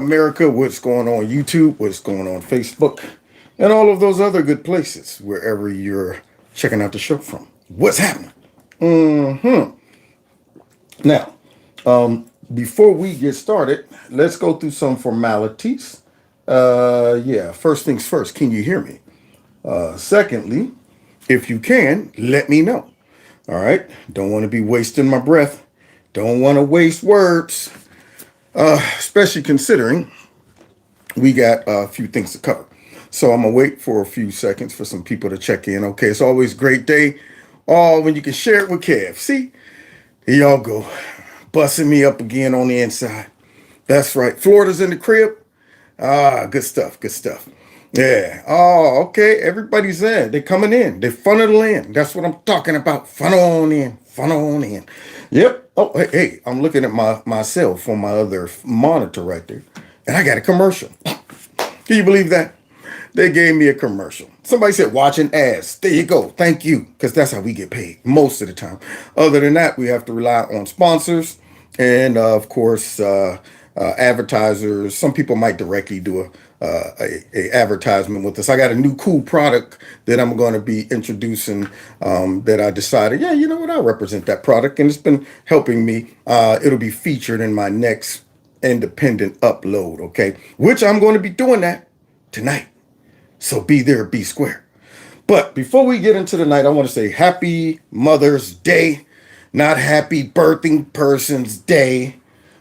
America? What's going on YouTube? What's going on Facebook? And all of those other good places, wherever you're checking out the show from. What's happening? Hmm. Now, before we get started, let's go through some formalities. Yeah, first things first, can you hear me? Secondly, if you can, let me know. All right, don't want to be wasting my breath. Don't want to waste words, especially considering we got a few things to cover. So I'm gonna wait for a few seconds for some people to check in. Okay, it's always a great day. Oh, when you can share it with Kev. See, here y'all go, busting me up again on the inside. That's right. Florida's in the crib. Ah, good stuff. Good stuff. Yeah. Oh, okay. Everybody's in. They're coming in. They're funneling in. That's what I'm talking about. Funnel on in. Funnel on in. Yep. Oh, hey, I'm looking at myself on my other monitor right there, and I got a commercial. Can you believe that? They gave me a commercial. Somebody said watching ads. There you go. Thank you. Because that's how we get paid most of the time. Other than that, we have to rely on sponsors and, of course, advertisers. Some people might directly do a advertisement with us. I got a new cool product that I'm going to be introducing that I decided, yeah, you know what? I'll represent that product. And it's been helping me. It'll be featured in my next independent upload, okay? Which I'm going to be doing that tonight. So be there, be square. But before we get into the night, I want to say happy Mother's Day, not happy birthing person's day.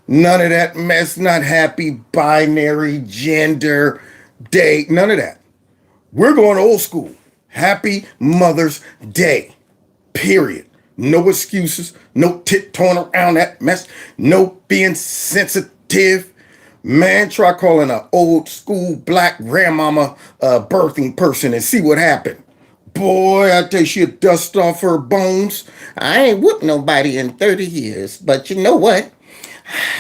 None of that mess, not happy binary gender day, none of that. We're going old school. Happy Mother's Day, period. No excuses, no tiptoeing around that mess, no being sensitive. Man, try calling an old school black grandmama a birthing person and see what happened. Boy, I tell you, she'll dust off her bones. I ain't whooped nobody in 30 years, but you know what?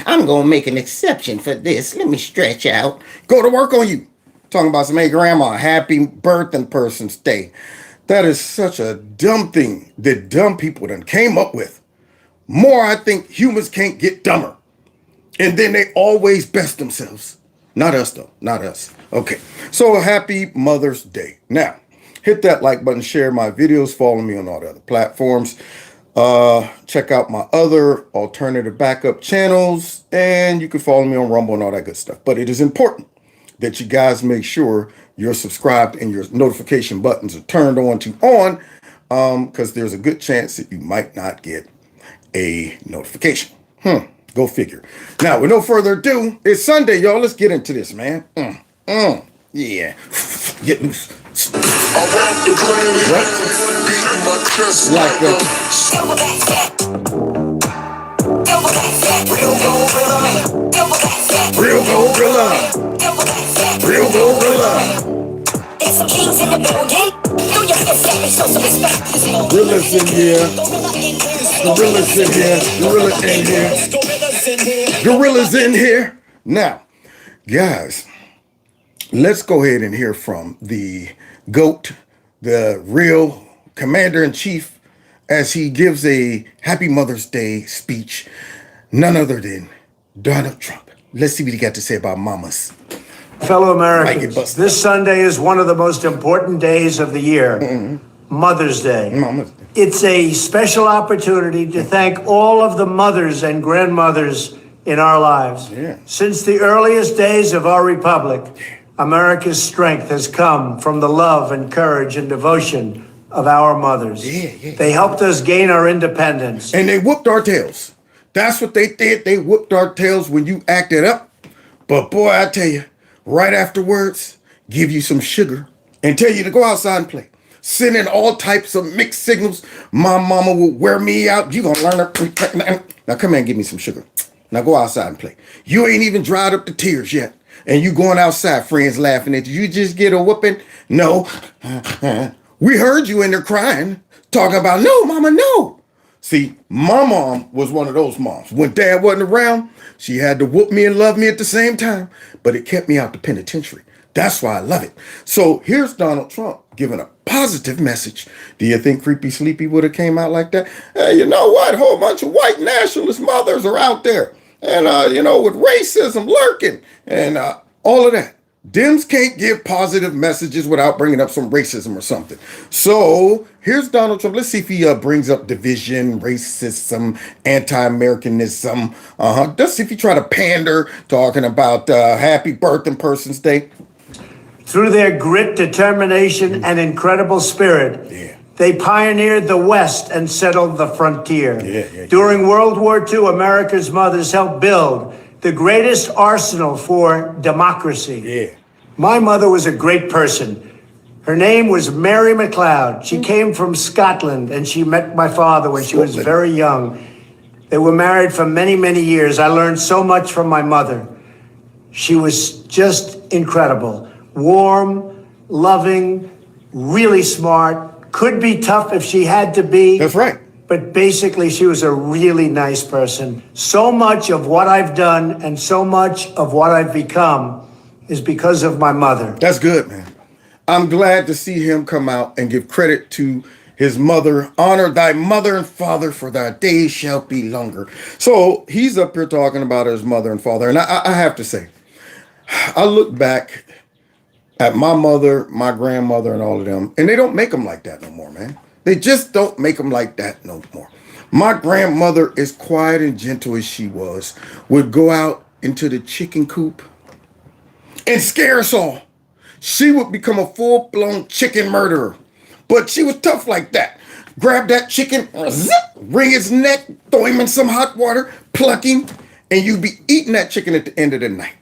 I'm going to make an exception for this. Let me stretch out. Go to work on you. Talking about some, hey, grandma, happy birthing person's day. That is such a dumb thing that dumb people done came up with. More, I think humans can't get dumber. And then they always best themselves. Not us, though. Not us. Okay. So happy Mother's Day. Now, hit that like button, share my videos, follow me on all the other platforms. Check out my other alternative backup channels, and you can follow me on Rumble and all that good stuff. But it is important that you guys make sure you're subscribed and your notification buttons are turned on because there's a good chance that you might not get a notification. Go figure. Now, with no further ado, it's Sunday, y'all. Let's get into this, man. Yeah. Get loose. I want the granny beating my chest like a real gorilla. Real gorilla. There's some kings in the building. Do your fist, show some respect. Gorillas in here. Gorillas in here. Gorillas in here. Gorillas in here. Now, guys, let's go ahead and hear from the GOAT, the real commander-in-chief, as he gives a Happy Mother's Day speech, none other than Donald Trump. Let's see what he got to say about mamas. Fellow Americans, this Sunday is one of the most important days of the year, Mother's Day. It's a special opportunity to thank all of the mothers and grandmothers in our lives. Since the earliest days of our republic, America's strength has come from the love and courage and devotion of our mothers. They helped us gain our independence. And they whooped our tails. That's what they did. They whooped our tails when you acted up. But boy, I tell you, right afterwards, give you some sugar and tell you to go outside and play. Sending all types of mixed signals. My mama will wear me out. You gonna learn her. Now come here and give me some sugar. Now go outside and play. You ain't even dried up the tears yet. And you going outside, friends laughing at you. You just get a whooping? No. We heard you in there crying, talking about, no, mama, no. See, my mom was one of those moms. When dad wasn't around, she had to whoop me and love me at the same time. But it kept me out the penitentiary. That's why I love it. So here's Donald Trump giving a positive message. Do you think Creepy Sleepy would have came out like that? Hey, you know what? A whole bunch of white nationalist mothers are out there. And, with racism lurking and all of that. Dems can't give positive messages without bringing up some racism or something. So here's Donald Trump. Let's see if he brings up division, racism, anti-Americanism. Let's see if he try to pander, talking about happy birthday person's day. Through their grit, determination, and incredible spirit, they pioneered the West and settled the frontier. During World War II, America's mothers helped build the greatest arsenal for democracy. My mother was a great person. Her name was Mary McLeod. She came from Scotland, and she met my father when she was very young. They were married for many, many years. I learned so much from my mother. She was just incredible. Warm, loving, really smart. Could be tough if she had to be. That's right. But basically, she was a really nice person. So much of what I've done and so much of what I've become is because of my mother. That's good, man. I'm glad to see him come out and give credit to his mother. Honor thy mother and father, for thy days shall be longer. So he's up here talking about his mother and father. And I have to say, I look back at my mother, my grandmother, and all of them, and they don't make them like that no more, man. They just don't make them like that no more. My grandmother, as quiet and gentle as she was, would go out into the chicken coop and scare us all. She would become a full-blown chicken murderer. But she was tough like that. Grab that chicken, zip, wring his neck, throw him in some hot water, pluck him, and you'd be eating that chicken at the end of the night.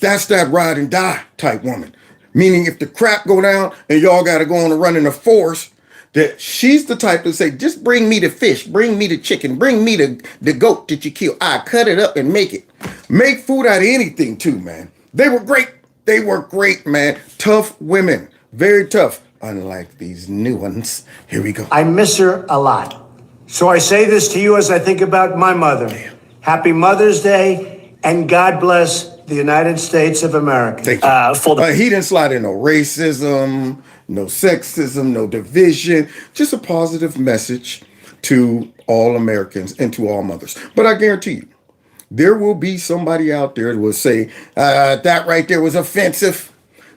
That's that ride and die type woman. Meaning if the crap go down and y'all got to go on a run in the forest, that she's the type to say, just bring me the fish, bring me the chicken, bring me the goat that you kill. I cut it up and make it. Make food out of anything too, man. They were great. They were great, man. Tough women. Very tough. Unlike these new ones. Here we go. I miss her a lot. So I say this to you as I think about my mother. Happy Mother's Day, and God bless the United States of America. Thank you. He didn't slide in no racism, no sexism, no division. Just a positive message to all Americans and to all mothers. But I guarantee you, there will be somebody out there that will say, that right there was offensive.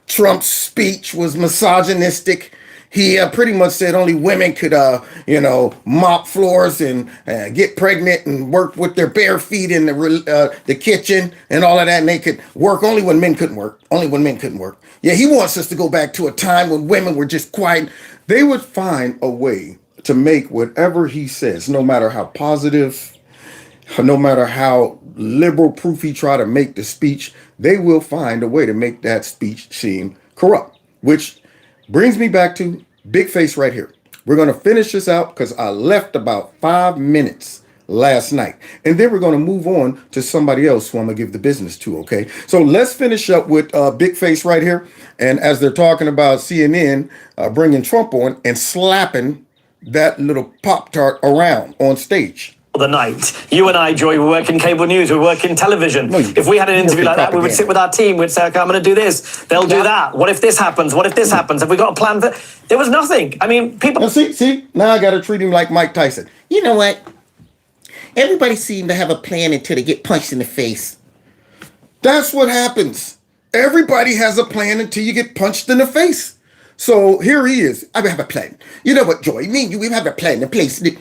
Trump's speech was misogynistic. He pretty much said only women could, mop floors and get pregnant and work with their bare feet in the kitchen and all of that. And they could work only when men couldn't work. Only when men couldn't work. Yeah, he wants us to go back to a time when women were just quiet. They would find a way to make whatever he says, no matter how positive, no matter how liberal proof he try to make the speech, they will find a way to make that speech seem corrupt, which brings me back to Big Face right here. We're going to finish this out because I left about 5 minutes last night. And then we're going to move on to somebody else who I'm going to give the business to, okay? So let's finish up with Big Face right here. And as they're talking about CNN bringing Trump on and slapping that little Pop-Tart around on stage. The night. You and I, Joy, we work in cable news, we work in television. No, if we had an interview like that, we would sit with our team, we'd say, okay, I'm going to do this. They'll do that. What if this happens? What if this happens? Have we got a plan for... There was nothing. I mean, people... Now, see, now I got to treat him like Mike Tyson. You know what? Everybody seemed to have a plan until they get punched in the face. That's what happens. Everybody has a plan until you get punched in the face. So here he is. I have a plan. You know what, Joy? Me and you, we have a plan in place. You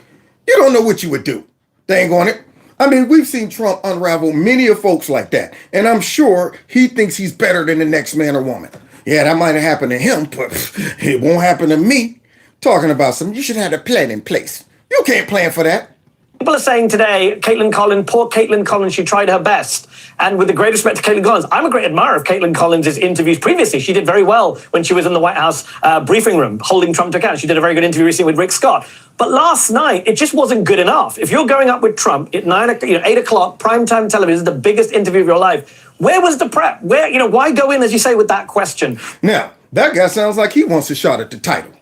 don't know what you would do. Dang on it. I mean, we've seen Trump unravel many of folks like that. And I'm sure he thinks he's better than the next man or woman. Yeah, that might have happened to him, but it won't happen to me. Talking about something, you should have a plan in place. You can't plan for that. People are saying today, poor Caitlin Collins, she tried her best. And with the great respect to Caitlin Collins, I'm a great admirer of Caitlin Collins' interviews previously. She did very well when she was in the White House briefing room, holding Trump to account. She did a very good interview recently with Rick Scott. But last night, it just wasn't good enough. If you're going up with Trump at 8 o'clock, primetime television, the biggest interview of your life, where was the prep? Why go in, as you say, with that question? Now, that guy sounds like he wants a shot at the title.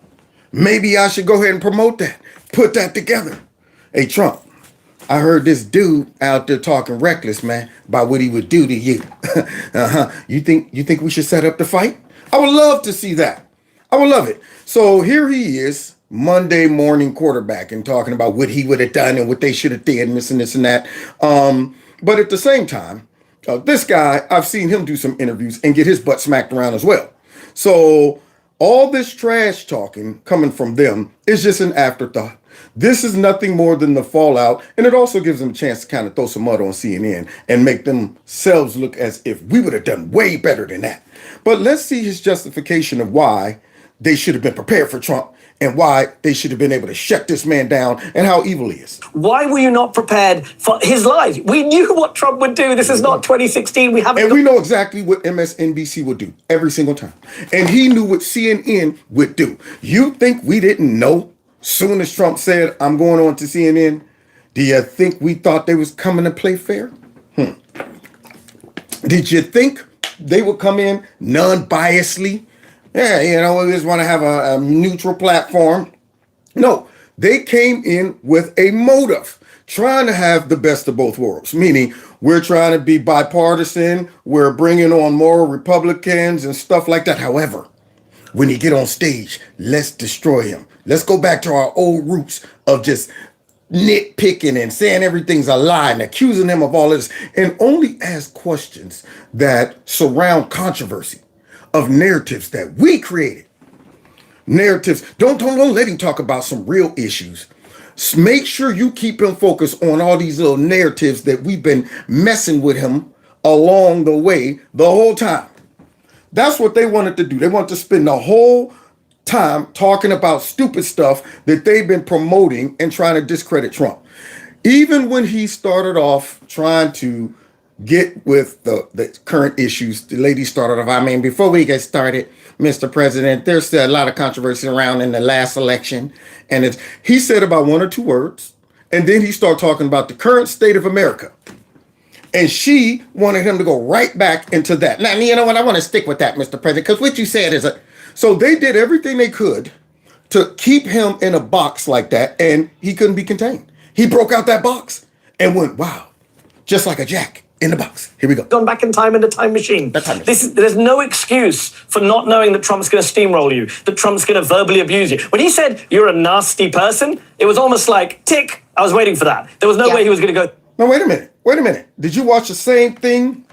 Maybe I should go ahead and promote that. Put that together. Hey, Trump, I heard this dude out there talking reckless, man, about what he would do to you. You think we should set up the fight? I would love to see that. I would love it. So here he is, Monday morning quarterback, and talking about what he would have done and what they should have did and this and this and that. But at the same time, this guy, I've seen him do some interviews and get his butt smacked around as well. So all this trash talking coming from them is just an afterthought. This is nothing more than the fallout, and it also gives them a chance to kind of throw some mud on CNN and make themselves look as if we would have done way better than that. But let's see his justification of why they should have been prepared for Trump and why they should have been able to shut this man down and how evil he is. Why were you not prepared for his lies? We knew what Trump would do. This is not 2016. We haven't. And we know exactly what MSNBC would do every single time. And he knew what CNN would do. You think we didn't know? Soon as Trump said, I'm going on to CNN, do you think we thought they was coming to play fair? Did you think they would come in non-biasedly? Yeah, you know, we just want to have a neutral platform. No, they came in with a motive, trying to have the best of both worlds, meaning we're trying to be bipartisan, we're bringing on more Republicans and stuff like that. However, when you get on stage, let's destroy him. Let's go back to our old roots of just nitpicking and saying everything's a lie and accusing him of all this, and only ask questions that surround controversy of narratives that we created. Narratives. Don't let him talk about some real issues. Make sure you keep him focused on all these little narratives that we've been messing with him along the way the whole time. That's what they wanted to do. They wanted to spend the whole time talking about stupid stuff that they've been promoting and trying to discredit Trump. Even when he started off trying to get with the current issues, the lady started off, I mean, before we get started, Mr. President, there's still a lot of controversy around in the last election. And he said about one or two words, and then he started talking about the current state of America. And she wanted him to go right back into that. Now, you know what? I want to stick with that, Mr. President, because what you said is so they did everything they could to keep him in a box like that, and he couldn't be contained. He broke out that box and went, wow, just like a jack in the box. Here we go. Gone back in time in the time machine. There's no excuse for not knowing that Trump's going to steamroll you, that Trump's going to verbally abuse you. When he said you're a nasty person, it was almost like, tick, I was waiting for that. There was no way he was going to go. No, wait a minute. Did you watch the same thing?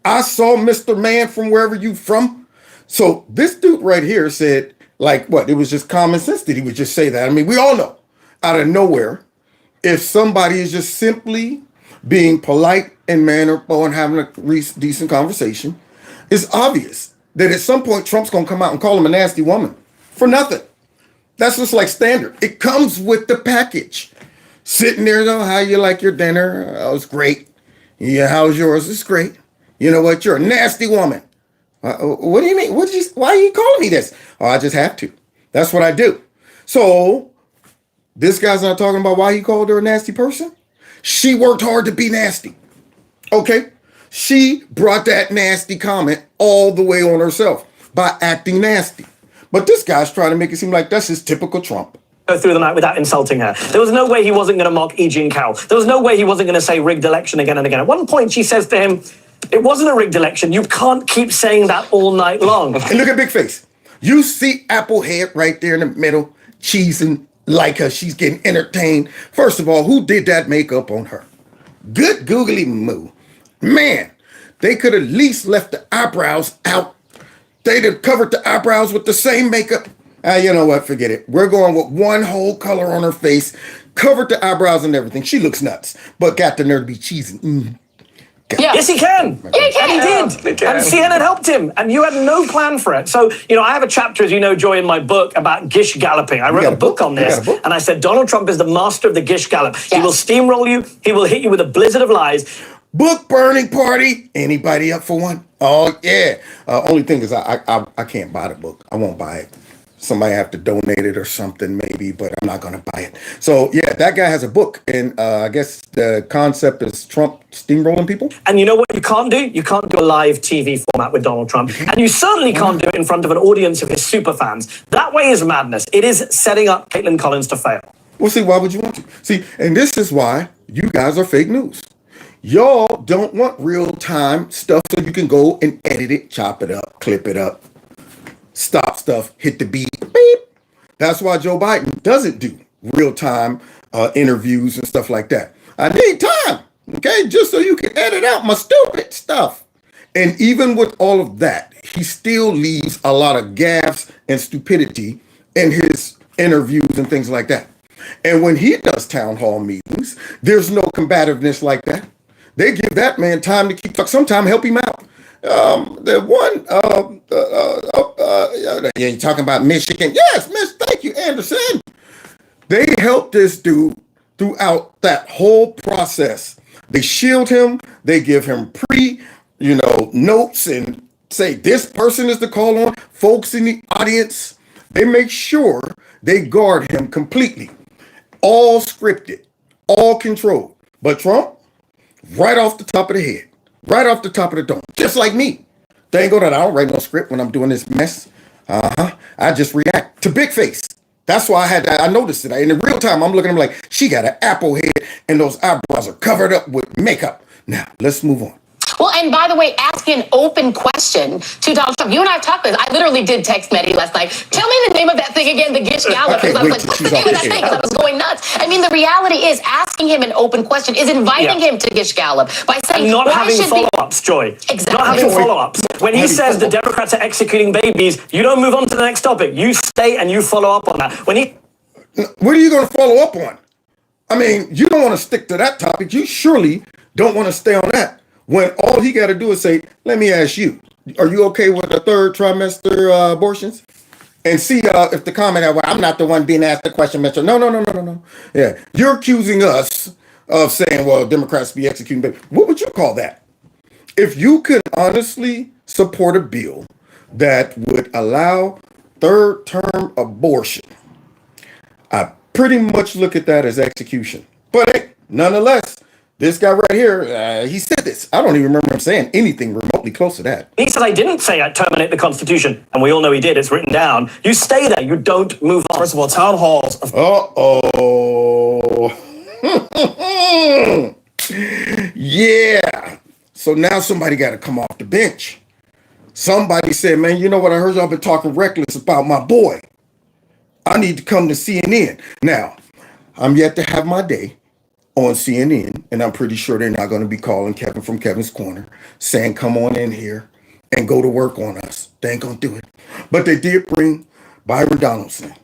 I saw Mr. Man from wherever you from. So this dude right here said, like, what? It was just common sense that he would just say that. I mean, we all know out of nowhere, if somebody is just simply being polite and mannerable and having a decent conversation, it's obvious that at some point Trump's going to come out and call him a nasty woman for nothing. That's just like standard. It comes with the package. Sitting there, though, how you like your dinner? Oh, it's great. Yeah, how's yours? It's great. You know what? You're a nasty woman. What do you mean? Why are you calling me this? Oh, I just have to. That's what I do. So this guy's not talking about why he called her a nasty person. She worked hard to be nasty. Okay? She brought that nasty comment all the way on herself by acting nasty. But this guy's trying to make it seem like that's his typical Trump. Go through the night without insulting her. There was no way he wasn't going to mock E. Jean Carroll. There was no way he wasn't going to say rigged election again and again. At one point, she says to him, it wasn't a rigged election. You can't keep saying that all night long. And look at Big Face. You see Applehead right there in the middle, cheesing like her. She's getting entertained. First of all, who did that makeup on her? Good googly moo. Man, they could at least left the eyebrows out. They'd have covered the eyebrows with the same makeup. You know what? Forget it. We're going with one whole color on her face, covered the eyebrows and everything. She looks nuts, but got the nerve to be cheesing. Yeah. Yes, he can. Yeah, he can. And he did. And CNN helped him. And you had no plan for it. So, you know, I have a chapter, as you know, Joy, in my book about gish galloping. I wrote a book on this. And I said, Donald Trump is the master of the gish gallop. Yes. He will steamroll you. He will hit you with a blizzard of lies. Book burning party. Anybody up for one? Oh, yeah. Only thing is I can't buy the book. I won't buy it. Somebody have to donate it or something maybe, but I'm not going to buy it. So, yeah, that guy has a book. And I guess the concept is Trump steamrolling people. And you know what you can't do? You can't do a live TV format with Donald Trump. And you certainly can't do it in front of an audience of his super fans. That way is madness. It is setting up Caitlin Collins to fail. Well, see, why would you want to? See, and this is why you guys are fake news. Y'all don't want real-time stuff so you can go and edit it, chop it up, clip it up. Stop stuff, hit the beep, beep. That's why Joe Biden doesn't do real-time interviews and stuff like that. I need time. Okay, just so you can edit out my stupid stuff. And even with all of that, he still leaves a lot of gaffes and stupidity in his interviews and things like that. And when he does town hall meetings, there's no combativeness like that. They give that man time to keep talking, sometimes help him out. The one, You're talking about Michigan. yes, Miss, thank you, Anderson. They helped this dude throughout that whole process. They shield him. They give him notes and say this person is the call on. Folks in the audience, they make sure they guard him completely. All scripted, all controlled. But Trump, right off the top of the head, right off the top of the dome, just like me. Thank God that I don't write no script when I'm doing this mess. I just react to big face. That's why I noticed it. In the real time, I'm looking at him like, she got an apple head and those eyebrows are covered up with makeup. Now, let's move on. Well, and by the way, asking an open question to Donald Trump. You and I have talked about this. I literally did text Mehdi last night. Tell me the name of that thing again, the Gish Gallop. Because I was like, what's the name of that thing? Because I was going nuts. I mean, the reality is asking him an open question is inviting him to Gish Gallop by saying, and not having follow-ups, Joy. Exactly. Not having follow-ups. When he says the Democrats are executing babies, you don't move on to the next topic. You stay and you follow up on that. What are you going to follow up on? I mean, you don't want to stick to that topic. You surely don't want to stay on that. When all he got to do is say, let me ask you, are you okay with the third trimester abortions? And see if the comment, well, I'm not the one being asked the question, Mr. No. Yeah, you're accusing us of saying, well, Democrats be executing babies. What would you call that? If you could honestly support a bill that would allow third term abortion, I pretty much look at that as execution. But hey, nonetheless, this guy right here, he said this. I don't even remember him saying anything remotely close to that. He said, I didn't say I'd terminate the Constitution. And we all know he did. It's written down. You stay there. You don't move on. First of all, town halls. Yeah. So now somebody got to come off the bench. Somebody said, man, you know what? I heard y'all been talking reckless about my boy. I need to come to CNN. Now, I'm yet to have my day on CNN, and I'm pretty sure they're not going to be calling Kevin from Kevin's Corner saying, come on in here and go to work on us. They ain't going to do it. But they did bring Byron Donalds in.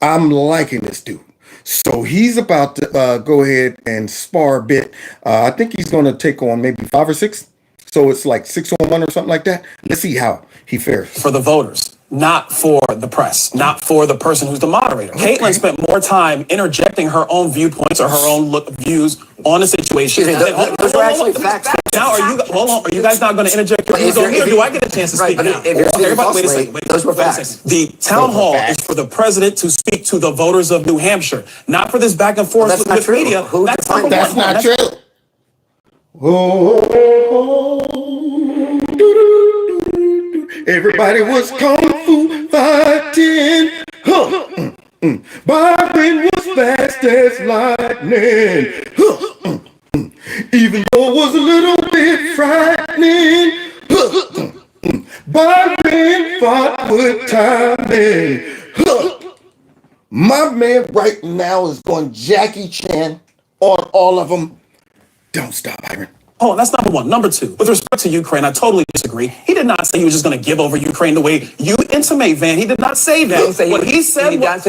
I'm liking this dude. So he's about to go ahead and spar a bit. I think he's going to take on maybe 5 or 6. So it's like 6-on-1 or something like that. Let's see how he fares. For the voters, not for the press, not for the person who's the moderator. Okay. Caitlin spent more time interjecting her own viewpoints or her own views on the situation. Those are actually facts. Now, are you guys not going to interject your views on me, or do I get a chance to speak now? Everybody, wait a second. Those were facts. The town hall is for the president to speak to the voters of New Hampshire, not for this back and forth with media. That's not true. Everybody was kung fu fighting. Byron was fast as lightning. Even though it was a little bit frightening. Byron fought with timing. My man right now is going Jackie Chan on all of them. Don't stop, Byron. Oh, that's number one. Number two, with respect to Ukraine, I totally disagree. He did not say he was just going to give over Ukraine the way you intimate, Van. He did not say that. What he said was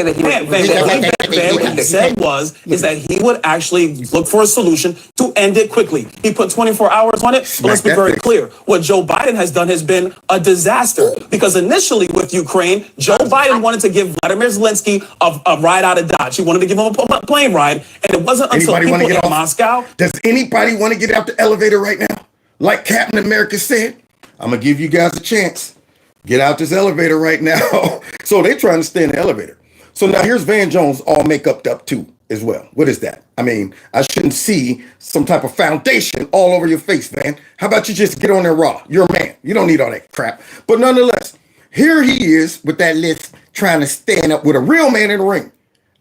that he would actually look for a solution to end it quickly. He put 24 hours on it. But let's be very clear. What Joe Biden has done has been a disaster. Because initially with Ukraine, Joe Biden wanted to give Vladimir Zelensky a ride out of Dodge. He wanted to give him a plane ride. And it wasn't until people in Moscow. Does anybody want to get out the elevator right now? Like Captain America said, I'm going to give you guys a chance. Get out this elevator right now. So they're trying to stay in the elevator. So now here's Van Jones all makeuped up too as well. What is that? I mean, I shouldn't see some type of foundation all over your face, Van. How about you just get on there raw? You're a man. You don't need all that crap. But nonetheless, here he is with that list trying to stand up with a real man in the ring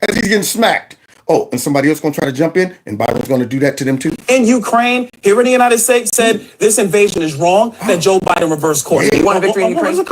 as he's getting smacked. Oh, and somebody else going to try to jump in, and Byron's going to do that to them too. In Ukraine, here in the United States, said this invasion is wrong, that Joe Biden reversed course. You want a victory in Ukraine? I'm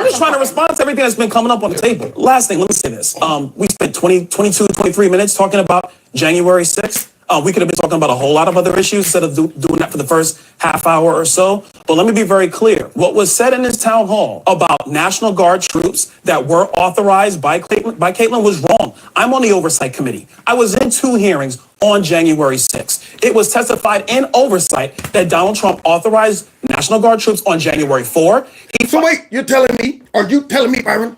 just trying to respond to everything that's been coming up on the table. Last thing, let me say this. We spent 22, 23 minutes talking about January 6th. We could have been talking about a whole lot of other issues instead of doing that for the first half hour or so. But let me be very clear. What was said in this town hall about National Guard troops that were authorized by Caitlin was wrong. I'm on the oversight committee. I was in 2 hearings on January 6th. It was testified in oversight that Donald Trump authorized National Guard troops on January 4. So wait, are you telling me, Byron,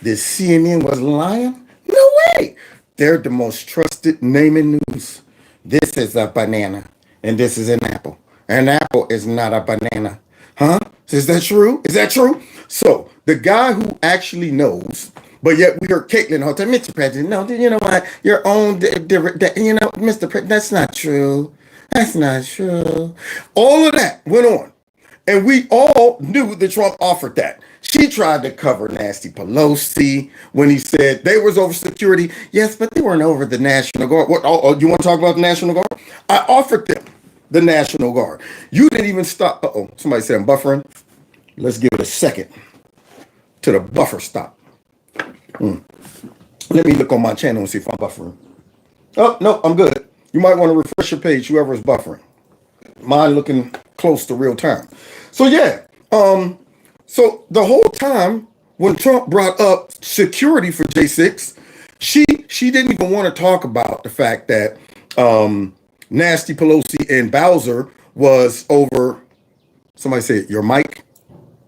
that CNN was lying? No way. They're the most trusted name in news. This is a banana, and this is an apple. An apple is not a banana. Huh? Is that true? Is that true? So, the guy who actually knows, but yet we heard Caitlin all the time, Mr. President, no, you know what? Your own, Mr. President, that's not true. That's not true. All of that went on. And we all knew that Trump offered that. She tried to cover Nasty Pelosi when he said they was over security. Yes, but they weren't over the National Guard. What? Oh, you want to talk about the National Guard? I offered them the National Guard. You didn't even stop. Uh-oh, somebody said I'm buffering. Let's give it a second to the buffer stop. Let me look on my channel and see if I'm buffering. Oh, no, I'm good. You might want to refresh your page, whoever is buffering. Mine looking close to real time. So yeah, so the whole time when Trump brought up security for J6, she didn't even want to talk about the fact that Nasty Pelosi and Bowser was over. Somebody said, your mic?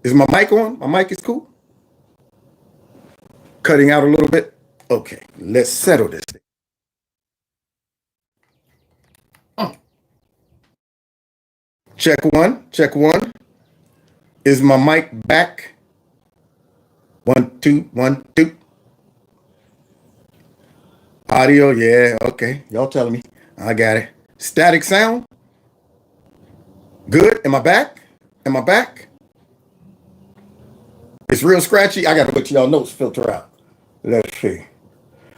Is my mic on? My mic is cool? Cutting out a little bit? Okay, let's settle this thing. Check one, check one. Is my mic back? 1, 2, 1, 2. Audio, yeah, okay. Y'all telling me. I got it. Static sound? Good. Am I back? Am I back? It's real scratchy. I got to let y'all notes filter out. Let's see.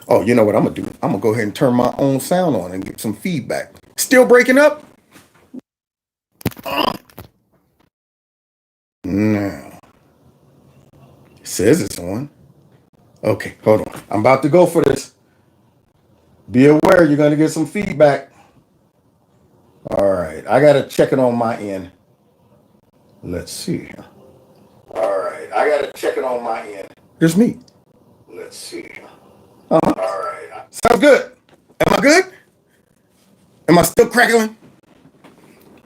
Oh, you know what I'm going to do? I'm going to go ahead and turn my own sound on and get some feedback. Still breaking up? Now, it says it's on. Okay, hold on. I'm about to go for this. Be aware, you're going to get some feedback. All right, I got to check it on my end. Let's see here. All right, I got to check it on my end. Here's me. Let's see here. All right. Sounds good. Am I good? Am I still crackling?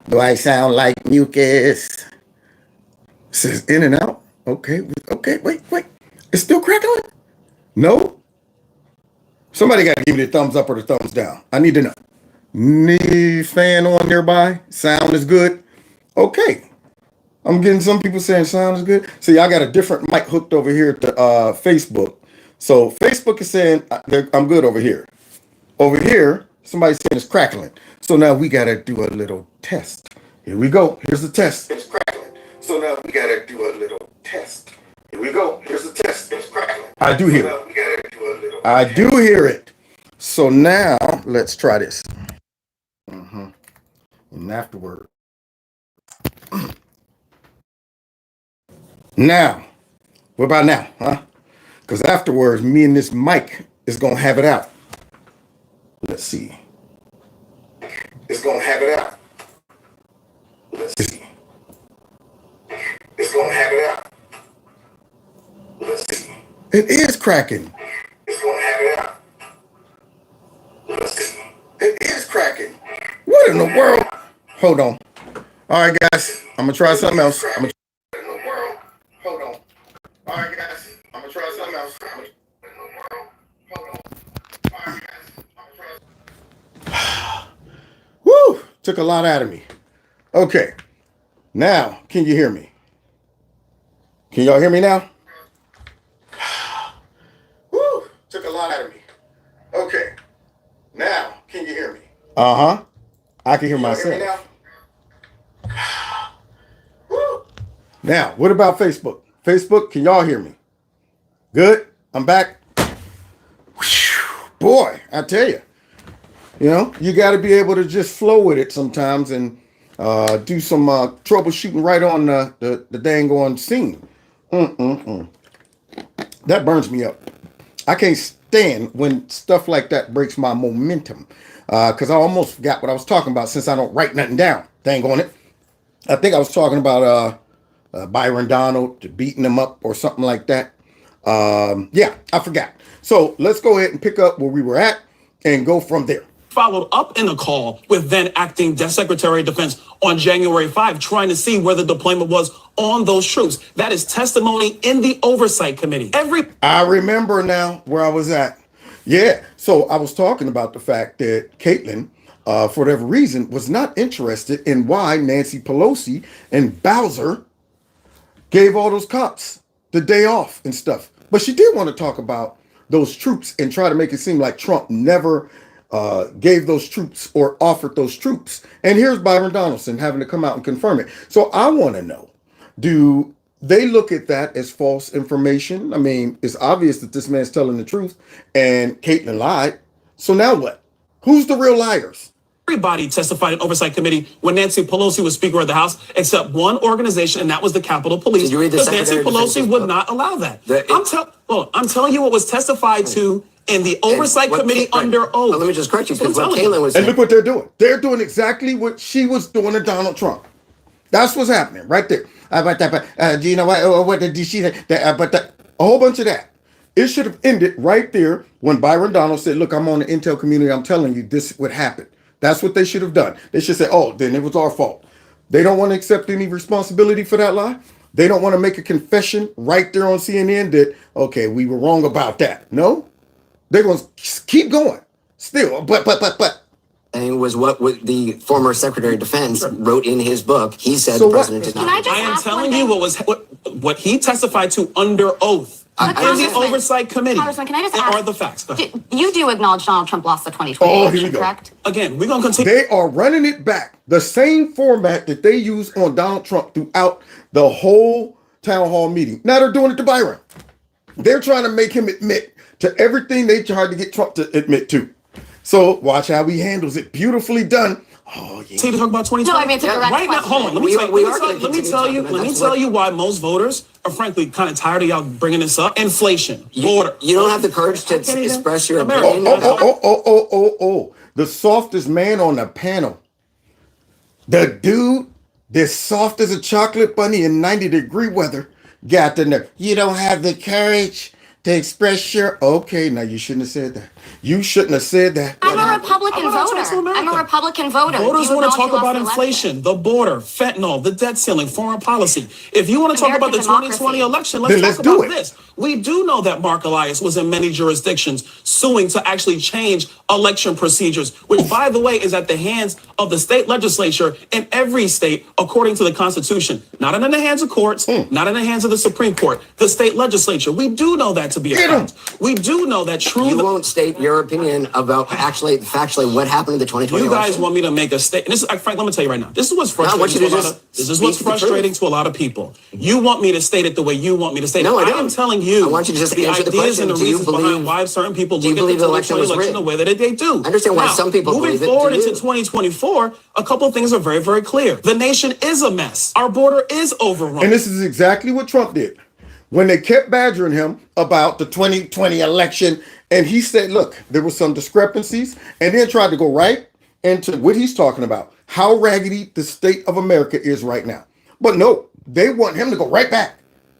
Do I sound like mucus? It says in and out. Okay, wait. It's still crackling? No? Somebody got to give me the thumbs up or the thumbs down. I need to know. Need fan on nearby? Sound is good? Okay. I'm getting some people saying sound is good. See, I got a different mic hooked over here to Facebook. So Facebook is saying I'm good over here. Over here, somebody's saying it's crackling. So now we got to do a little test. Here we go. Here's the test. It's crackling. So now we got to do a little test. Here we go. Here's the test. It's crackling. I do hear it. We gotta do a little I do hear it. So now let's try this. And afterward. Now, what about now, huh? Because afterwards, me and this mic is going to have it out. Let's see. It's going to have it out. Let's see. It's going to have it out. Let's see. It is cracking. It's going to have it out. Let's see. It is cracking. What in the world? Hold on. All right, guys. I'm going to try something else. What in the world? Hold on. All right, guys. I'm going to try something else. What in the world? Hold on. All right, guys. I'm going to try. Woo! Took a lot out of me. Okay. Now, can you hear me? Can y'all hear me now? Woo! Took a lot out of me. Okay. Now, can you hear me? Uh-huh. I can hear myself. Hear me now? Woo! Now, what about Facebook? Facebook, can y'all hear me? Good? I'm back. Whew. Boy, I tell you. You know, you got to be able to just flow with it sometimes and do some troubleshooting right on the dang on scene. That burns me up. I can't stand when stuff like that breaks my momentum. Because I almost forgot what I was talking about since I don't write nothing down. Dang on it. I think I was talking about Byron Donalds beating him up or something like that. Yeah, I forgot. So let's go ahead and pick up where we were at and go from there. Followed up in a call with then acting Secretary of Defense on January 5, trying to see where the deployment was on those troops. That is testimony in the Oversight Committee. I remember now where I was at. Yeah, so I was talking about the fact that Caitlin, for whatever reason, was not interested in why Nancy Pelosi and Bowser gave all those cops the day off and stuff. But she did want to talk about those troops and try to make it seem like Trump never gave those troops or offered those troops. And here's Byron Donaldson having to come out and confirm it. So I want to know, do they look at that as false information? I mean, it's obvious that this man's telling the truth and Caitlin lied. So now what? Who's the real liars? Everybody testified in Oversight Committee when Nancy Pelosi was Speaker of the House, except one organization, and that was the Capitol Police. Did you read the because Nancy Secretary of Pelosi Defense's would book? not allow that. I'm telling you what was testified to in the Oversight Committee under oath. Let me just correct you, because That's what what I'm telling Caitlin was And saying. look what they're doing. They're doing exactly what she was doing to Donald Trump. That's what's happening right there. Do you know what did she say? A whole bunch of that. It should have ended right there when Byron Donalds said, look, I'm on the intel community. I'm telling you this would happen. That's what they should have done. They should say, oh, then it was our fault. They don't want to accept any responsibility for that lie. They don't want to make a confession right there on CNN that, okay, we were wrong about that. No, they're going to keep going still. But. And it was what the former Secretary of Defense wrote in his book. He said So the president did not. I am telling you what he testified to under oath in the Oversight Committee. Congressman, can I just ask? Are the facts? Go ahead. You do acknowledge Donald Trump lost the 2020 Oh, here election, we go. correct? Again, we're going to continue. They are running it back. The same format that they used on Donald Trump throughout the whole town hall meeting. Now they're doing it to Byron. They're trying to make him admit to everything they tried to get Trump to admit to. So watch how he handles it. Beautifully done. Oh, yeah. To talk about 2020. No, I mean, it's a direct right now, question. hold on. Let me tell you That's why most voters are frankly kind of tired of y'all bringing this up. Inflation, border. You don't have the courage to express your America. opinion. Oh. The softest man on the panel. The dude that's soft as a chocolate bunny in 90-degree weather got the nerve. You don't have the courage to express your... Okay, now you shouldn't have said that. You shouldn't have said that. I'm a Republican voter. I'm a Republican voter. Voters Do you want to acknowledge talk you about lost the inflation, the border, fentanyl, the debt ceiling, foreign policy. If you want to talk American about the 2020 democracy. election, Then let's let's talk do about it. this. We do know that Mark Elias was in many jurisdictions suing to actually change election procedures, which, by the way, is at the hands of the state legislature in every state, according to the Constitution. Not in the hands of courts, not in the hands of the Supreme Court, the state legislature. We do know that to be a fact. We do know that true. You won't state your opinion about factually what happened in the 2020 You guys election. want me to make a statement? This is, Frank, let me tell you right now. This is what's I want frustrating you to to a lot just of. This is what's speak the truth. frustrating to a lot of people. You want me to state it the way you want me to state No, it. I am don't. telling you. I want you to just the answer the ideas question. and the Do you reasons behind believe- why certain people do you look at believe the the election 2020 was election the rigged? way that they do. I understand why Now, some people moving believe it. forward Do into you? 2024, a couple of things are very, very clear. The nation is a mess. Our border is overrun. And this is exactly what Trump did. When they kept badgering him about the 2020 election, and he said, look, there were some discrepancies, and then tried to go right into what he's talking about, how raggedy the state of America is right now. But no, they want him to go right back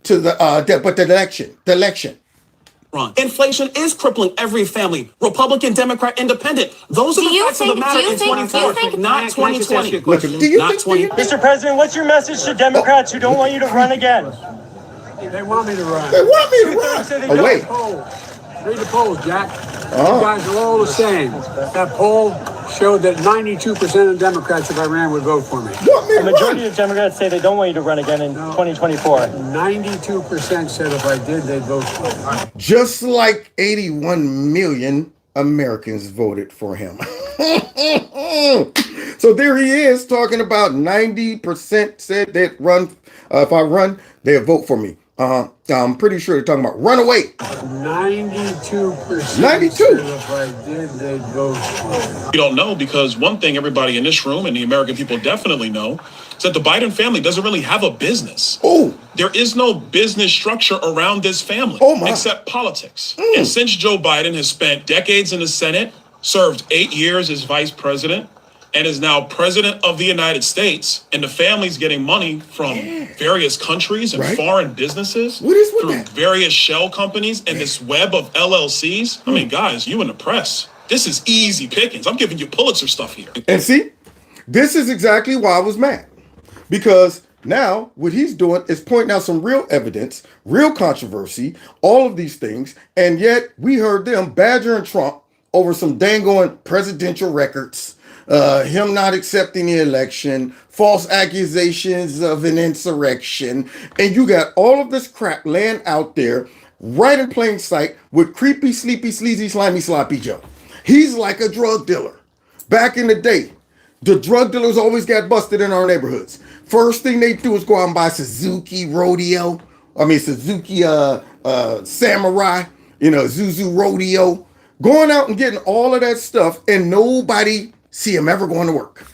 to the election. Inflation is crippling every family, Republican, Democrat, Independent. Those are Do the you facts of think- the matter do you in think- 2024, not 2020. Look, do you Not think 20. Mr. President, what's your message to Democrats who don't want you to run again? They want me to run. they want me to run? Oh, wait. Read the polls, Jack. You guys are all the same. That poll showed that 92% of Democrats, if I ran, would vote for me. Want me The to majority run? of Democrats say they don't want you to run again in 2024. 92% said if I did, they'd vote for me. Just like 81 million Americans voted for him. So there he is talking about 90% said that if I run, they'll vote for me. I'm pretty sure they're talking about run away. 92% 92. said if I did, they'd vote for me. You don't know because one thing everybody in this room and the American people definitely know is that the Biden family doesn't really have a business. Oh, There is no business structure around this family except politics. And since Joe Biden has spent decades in the Senate, served 8 years as vice president, and is now president of the United States, and the family's getting money from various countries and foreign businesses through various shell companies and this web of LLCs. I mean, guys, you in the press, this is easy pickings. I'm giving you Pulitzer stuff here. And see, this is exactly why I was mad. Because now what he's doing is pointing out some real evidence, real controversy, all of these things, and yet we heard them badgering Trump over some dang-on presidential records, him not accepting the election, false accusations of an insurrection, and you got all of this crap laying out there right in plain sight with creepy, sleepy, sleazy, slimy, sloppy Joe. He's like a drug dealer. Back in the day, the drug dealers always got busted in our neighborhoods. First thing they do is go out and buy Suzuki Samurai, Zuzu Rodeo, going out and getting all of that stuff, and nobody see him ever going to work.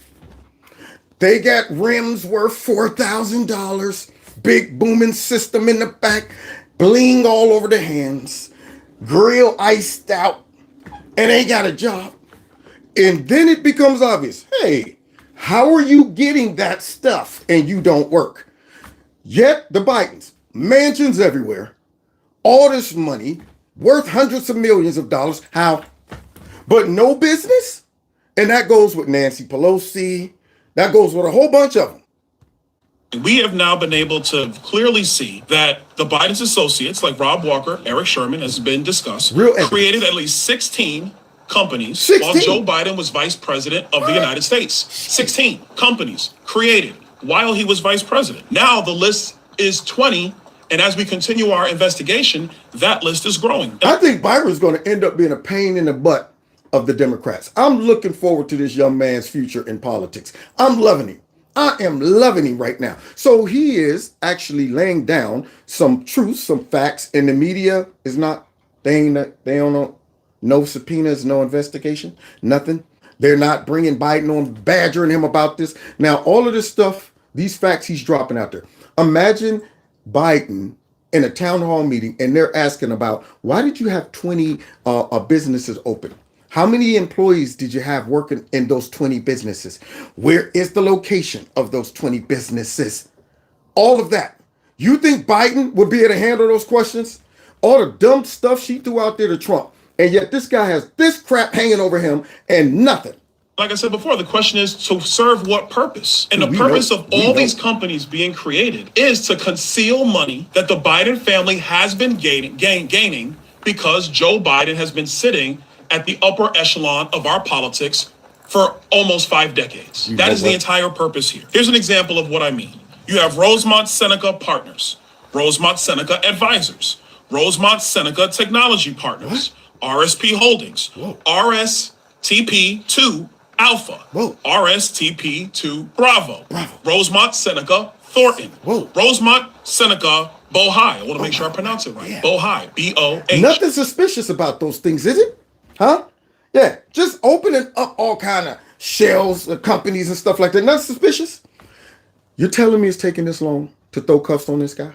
They got rims worth $4,000, big booming system in the back, bling all over the hands, grill iced out, and they got a job. And then it becomes obvious, hey, how are you getting that stuff and you don't work? Yet the Bidens, mansions everywhere, all this money, worth hundreds of millions of dollars, how? But no business? And that goes with Nancy Pelosi, that goes with a whole bunch of them. We have now been able to clearly see that the Biden's associates, like Rob Walker, Eric Sherman, has been discussed, created at least 16 companies while Joe Biden was vice president of the United States. 16 companies created while he was vice president. Now the list is 20, and as we continue our investigation, that list is growing. I think Byron's going to end up being a pain in the butt of the Democrats. I'm looking forward to this young man's future in politics. I'm loving him. I am loving him right now. So he is actually laying down some truth, some facts, and the media is not, they don't know. No subpoenas, no investigation, nothing. They're not bringing Biden on, badgering him about this. Now, all of this stuff, these facts he's dropping out there. Imagine Biden in a town hall meeting and they're asking about, why did you have 20 businesses open? How many employees did you have working in those 20 businesses? Where is the location of those 20 businesses? All of that. You think Biden would be able to handle those questions? All the dumb stuff she threw out there to Trump. And yet this guy has this crap hanging over him and nothing. Like I said before, the question is to serve what purpose? And the purpose of all these companies being created is to conceal money that the Biden family has been gaining because Joe Biden has been sitting at the upper echelon of our politics for almost 5 decades. That is the entire purpose here. Here's an example of what I mean. You have Rosemont Seneca Partners, Rosemont Seneca Advisors, Rosemont Seneca Technology Partners, RSP Holdings, RSTP2 Alpha, RSTP2 Bravo, Rosemont Seneca Thornton, Rosemont Seneca Bohai. I want to make sure I pronounce it right. Bohai, B-O-H. Nothing suspicious about those things, is it? Huh? Yeah, just opening up all kind of shells, companies and stuff like that. Nothing suspicious. You're telling me it's taking this long to throw cuffs on this guy?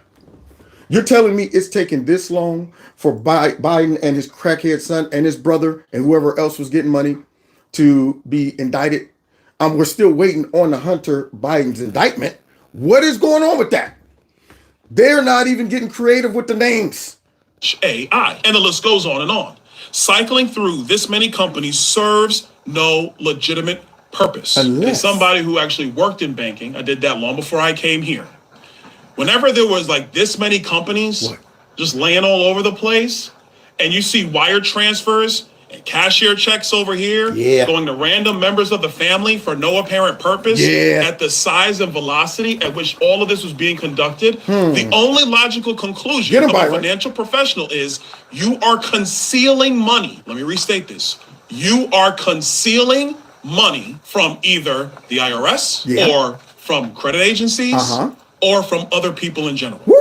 You're telling me it's taking this long for Biden and his crackhead son and his brother and whoever else was getting money to be indicted? We're still waiting on the Hunter Biden's indictment. What is going on with that? They're not even getting creative with the names. AI, and the list goes on and on. Cycling through this many companies serves no legitimate purpose. And somebody who actually worked in banking, I did that long before I came here. Whenever there was like this many companies just laying all over the place, and you see wire transfers and cashier checks over here going to random members of the family for no apparent purpose at the size and velocity at which all of this was being conducted, the only logical conclusion of a financial professional is you are concealing money. Let me restate this. You are concealing money from either the IRS or from credit agencies or from other people in general. Woo!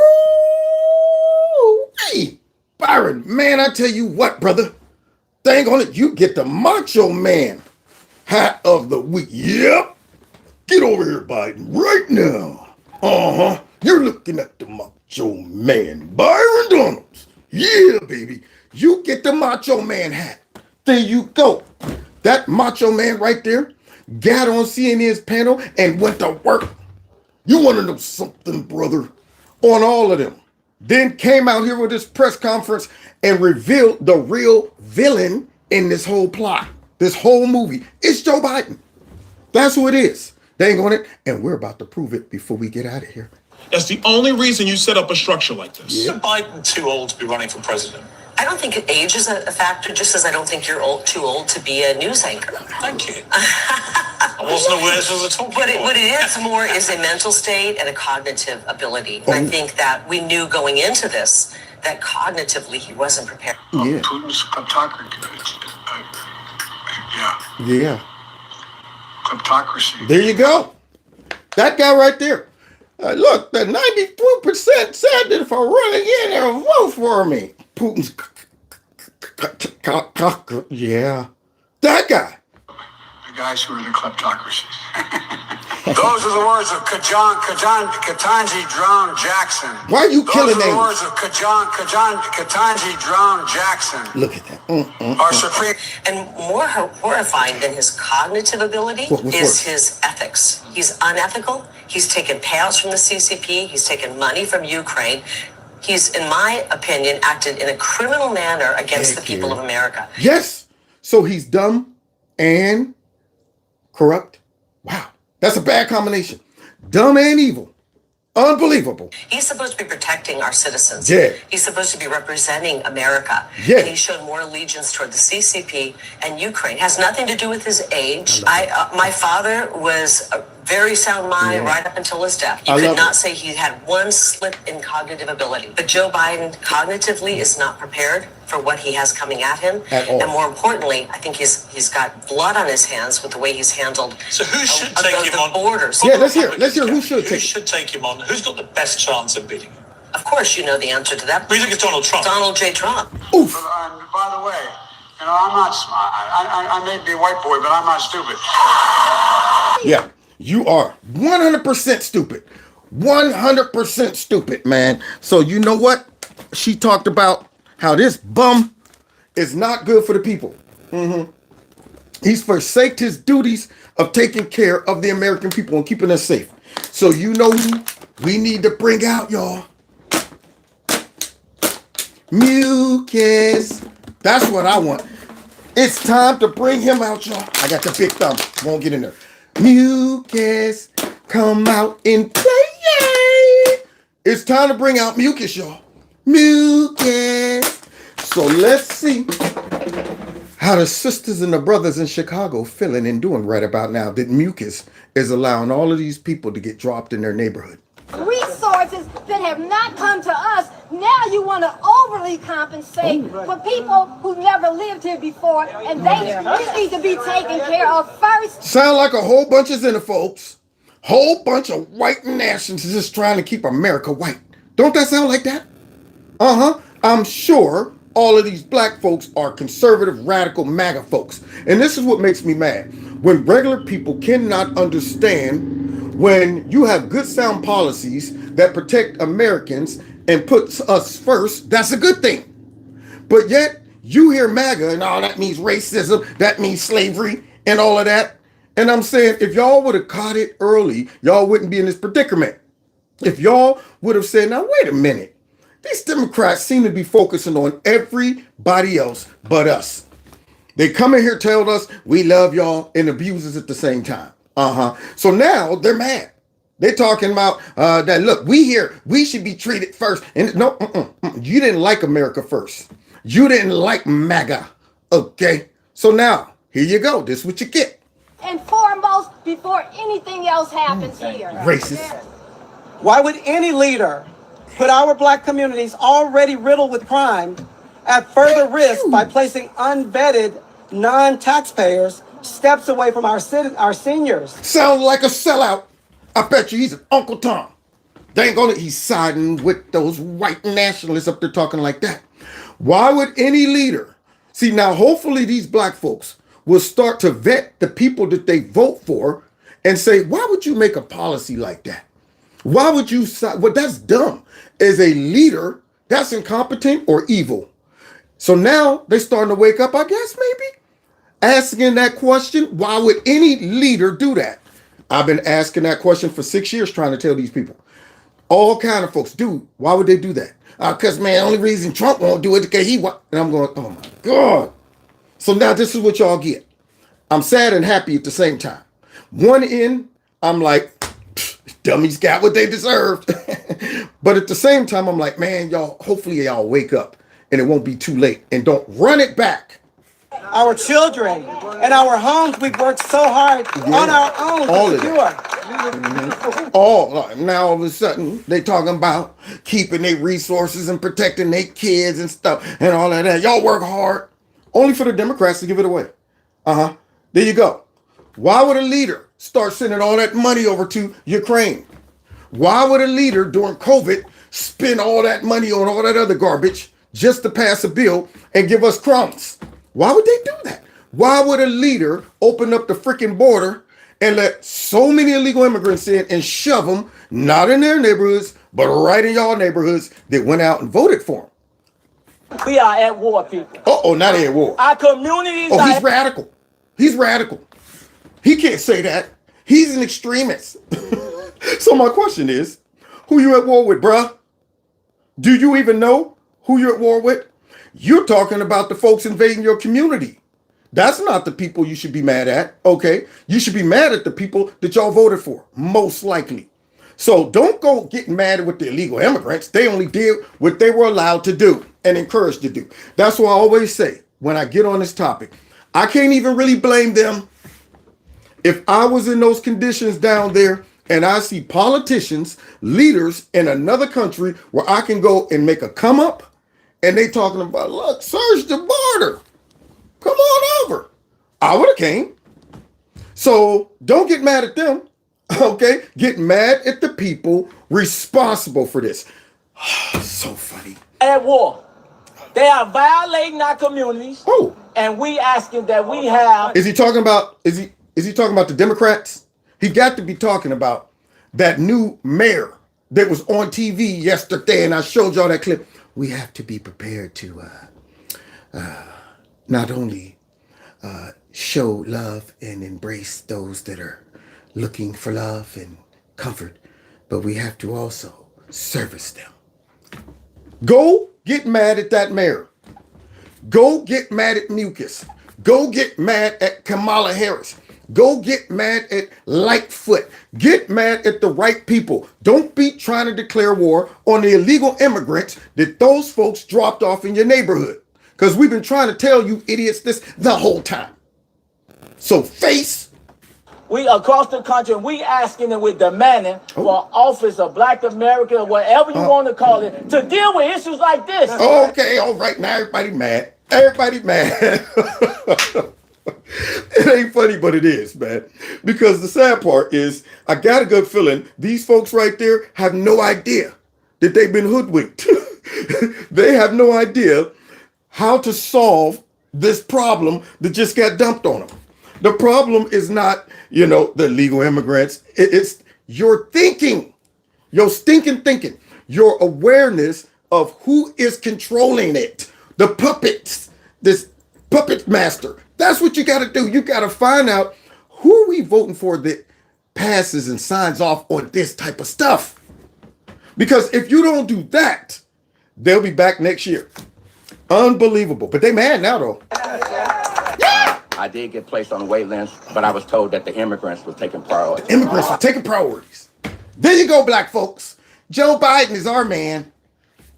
Hey, Byron, man, I tell you what, brother. Dang on it, you get the Macho Man hat of the week. Yep. Get over here, Biden, right now. You're looking at the Macho Man, Byron Donalds. Yeah, baby. You get the Macho Man hat. There you go. That Macho Man right there got on CNN's panel and went to work. You want to know something, brother? On all of them. Then came out here with this press conference and revealed the real villain in this whole plot, this whole movie. It's Joe Biden. That's who it is. They ain't going to, and we're about to prove it before we get out of here. That's the only reason you set up a structure like this. Is Biden too old to be running for president? I don't think age is a factor, just as I don't think you're too old to be a news anchor. Thank you. I wasn't aware this was a talking point. What it is more is a mental state and a cognitive ability. And I think that we knew going into this that cognitively he wasn't prepared. Yeah. Putin's kleptocracy. Yeah. Kleptocracy. There you go. That guy right there. Look, the 93% said that if I run again, they'll vote for me. Putin's yeah. That guy. The guys who are the kleptocracies. Those are the words of Ketanji Brown Jackson. Why are you killing names? Those are the words of Ketanji Brown Jackson. Look at that. Our Supreme. And more horrifying than his cognitive ability is his ethics. He's unethical. He's taken payouts from the CCP. He's taken money from Ukraine. He's, in my opinion, acted in a criminal manner against the people of America. Yes. So he's dumb and corrupt. Wow. That's a bad combination. Dumb and evil. Unbelievable. He's supposed to be protecting our citizens. Yeah. He's supposed to be representing America. Yeah. And he showed more allegiance toward the CCP and Ukraine. It has nothing to do with his age. My father was a very sound mind right up until his death. You could not say he had one slip in cognitive ability. But Joe Biden cognitively is not prepared for what he has coming at him. At all. And more importantly, I think he's got blood on his hands with the way he's handled So who should take him on? borders. Yeah, let's hear who should Who should take him on? Who's got the best chance of beating him? Of course, you know the answer to that. We think it's Donald Trump. Donald J. Trump. Oof. By the way, I'm not. I may be a white boy, but I'm not stupid. Yeah, you are 100% stupid. 100% stupid, man. So you know what? She talked about how this bum is not good for the people. He's forsaked his duties of taking care of the American people and keeping us safe. So you know who we need to bring out, y'all? Mayorkas. That's what I want. It's time to bring him out, y'all. I got the big thumb. Won't get in there. Mayorkas, come out and play. It's time to bring out Mayorkas, y'all. Mayorkas. So let's see how the sisters and the brothers in Chicago feeling and doing right about now that Mayorkas is allowing all of these people to get dropped in their neighborhood. Resources that have not come to us. Now you want to overly compensate for people who never lived here before, and they need to be taken care of first. Sound like a whole bunch of xenophobes, whole bunch of white nationalists just trying to keep America white. Don't that sound like that? I'm sure all of these black folks are conservative, radical MAGA folks. And this is what makes me mad. When regular people cannot understand when you have good sound policies that protect Americans and puts us first, that's a good thing. But yet you hear MAGA and all that means racism, that means slavery and all of that. And I'm saying if y'all would have caught it early, y'all wouldn't be in this predicament. If y'all would have said, now wait a minute. These Democrats seem to be focusing on everybody else but us. They come in here telling us we love y'all and abuse us at the same time. So now they're mad. They're talking about that, look, we should be treated first. And no, you didn't like America first. You didn't like MAGA. Okay. So now, here you go. This is what you get. And foremost, before anything else happens here. Racist. Why would any leader put our black communities already riddled with crime at further risk by placing unvetted non-taxpayers steps away from our seniors? Sounds like a sellout. I bet you he's an Uncle Tom. He's siding with those white nationalists up there talking like that. Why would any leader? See, now hopefully these black folks will start to vet the people that they vote for and say, why would you make a policy like that? Why would you side? Well, that's dumb. As a leader, that's incompetent or evil. So now they're starting to wake up, I guess, maybe. Asking that question, why would any leader do that? I've been asking that question for 6 years trying to tell these people. All kind of folks, dude, why would they do that? Because, man, the only reason Trump won't do it is because and I'm going, oh, my God. So now this is what y'all get. I'm sad and happy at the same time. One end, I'm like, dummies got what they deserved. But at the same time, I'm like, man, y'all, hopefully y'all wake up and it won't be too late. And don't run it back. Our children and our homes, we've worked so hard on our own to secure. Now all of a sudden, they talking about keeping their resources and protecting their kids and stuff and all of that. Y'all work hard. Only for the Democrats to give it away. There you go. Why would a leader start sending all that money over to Ukraine? Why would a leader during COVID spend all that money on all that other garbage just to pass a bill and give us crumbs? Why would they do that? Why would a leader open up the freaking border and let so many illegal immigrants in and shove them, not in their neighborhoods, but right in y'all neighborhoods that went out and voted for them? We are at war, people. Now they at war. Our communities are... he's radical. He's radical. He can't say that. He's an extremist. So my question is, who you at war with, bruh? Do you even know who you're at war with? You're talking about the folks invading your community. That's not the people you should be mad at, okay? You should be mad at the people that y'all voted for, most likely. So don't go getting mad with the illegal immigrants. They only did what they were allowed to do and encouraged to do. That's why I always say, when I get on this topic, I can't even really blame them. If I was in those conditions down there and I see politicians, leaders in another country where I can go and make a come up, and they talking about, look, search the border. Come on over. I would have came. So don't get mad at them, okay? Get mad at the people responsible for this. So funny. At war. They are violating our communities. Oh. And we asking that we have... Is he talking about the Democrats? He got to be talking about that new mayor that was on TV yesterday, and I showed y'all that clip. We have to be prepared to not only show love and embrace those that are looking for love and comfort, but we have to also service them. Go get mad at that mayor. Go get mad at Mayorkas. Go get mad at Kamala Harris. Go get mad at Lightfoot. Get mad at the right people. Don't be trying to declare war on the illegal immigrants that those folks dropped off in your neighborhood. Because we've been trying to tell you idiots this the whole time. So face. We across the country, we asking and we're demanding for office of Black America, or whatever you want to call it, to deal with issues like this. Okay, all right. Now everybody mad. Everybody mad. It ain't funny, but it is, man. Because the sad part is, I got a good feeling these folks right there have no idea that they've been hoodwinked. They have no idea how to solve this problem that just got dumped on them. The problem is not, the illegal immigrants. It's your thinking, your stinking thinking, your awareness of who is controlling it. The puppets, this puppet master. That's what you got to do. You got to find out who are we voting for that passes and signs off on this type of stuff. Because if you don't do that, they'll be back next year. Unbelievable. But they mad now, though. I did get placed on a wait list, but I was told that the immigrants were taking priority. The immigrants were taking priorities. There you go, black folks. Joe Biden is our man.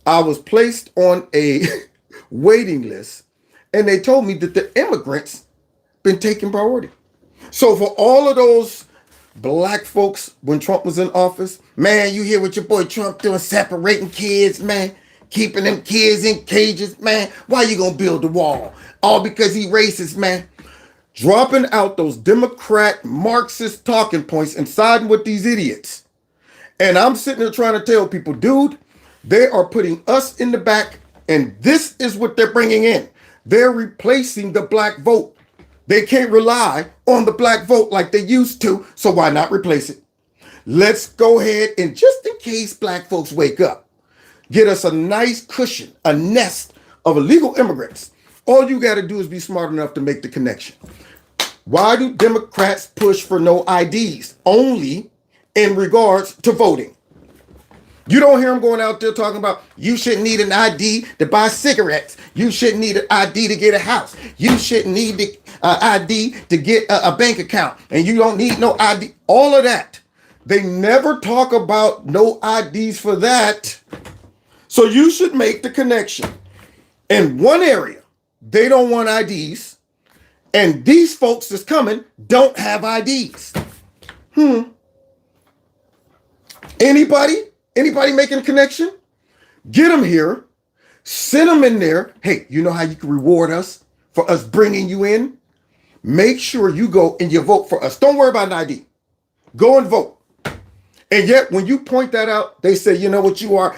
I was placed on a waiting list, and they told me that the immigrants been taking priority. So for all of those black folks, when Trump was in office, man, you hear what your boy Trump doing, separating kids, man, keeping them kids in cages, man. Why you gonna build the wall? All because he racist, man. Dropping out those Democrat Marxist talking points and siding with these idiots. And I'm sitting there trying to tell people, dude, they are putting us in the back, and this is what they're bringing in. They're replacing the black vote. They can't rely on the black vote like they used to, so why not replace it? Let's go ahead and just in case black folks wake up, get us a nice cushion, a nest of illegal immigrants. All you got to do is be smart enough to make the connection. Why do Democrats push for no IDs? Only in regards to voting. You don't hear them going out there talking about you shouldn't need an ID to buy cigarettes. You shouldn't need an ID to get a house. You shouldn't need the ID to get a bank account. And you don't need no ID. All of that. They never talk about no IDs for that. So you should make the connection. In one area, they don't want IDs. And these folks that's coming don't have IDs. Anybody making a connection? Get them here. Send them in there. Hey, you know how you can reward us for us bringing you in? Make sure you go and you vote for us. Don't worry about an ID. Go and vote. And yet, when you point that out, they say, you know what you are?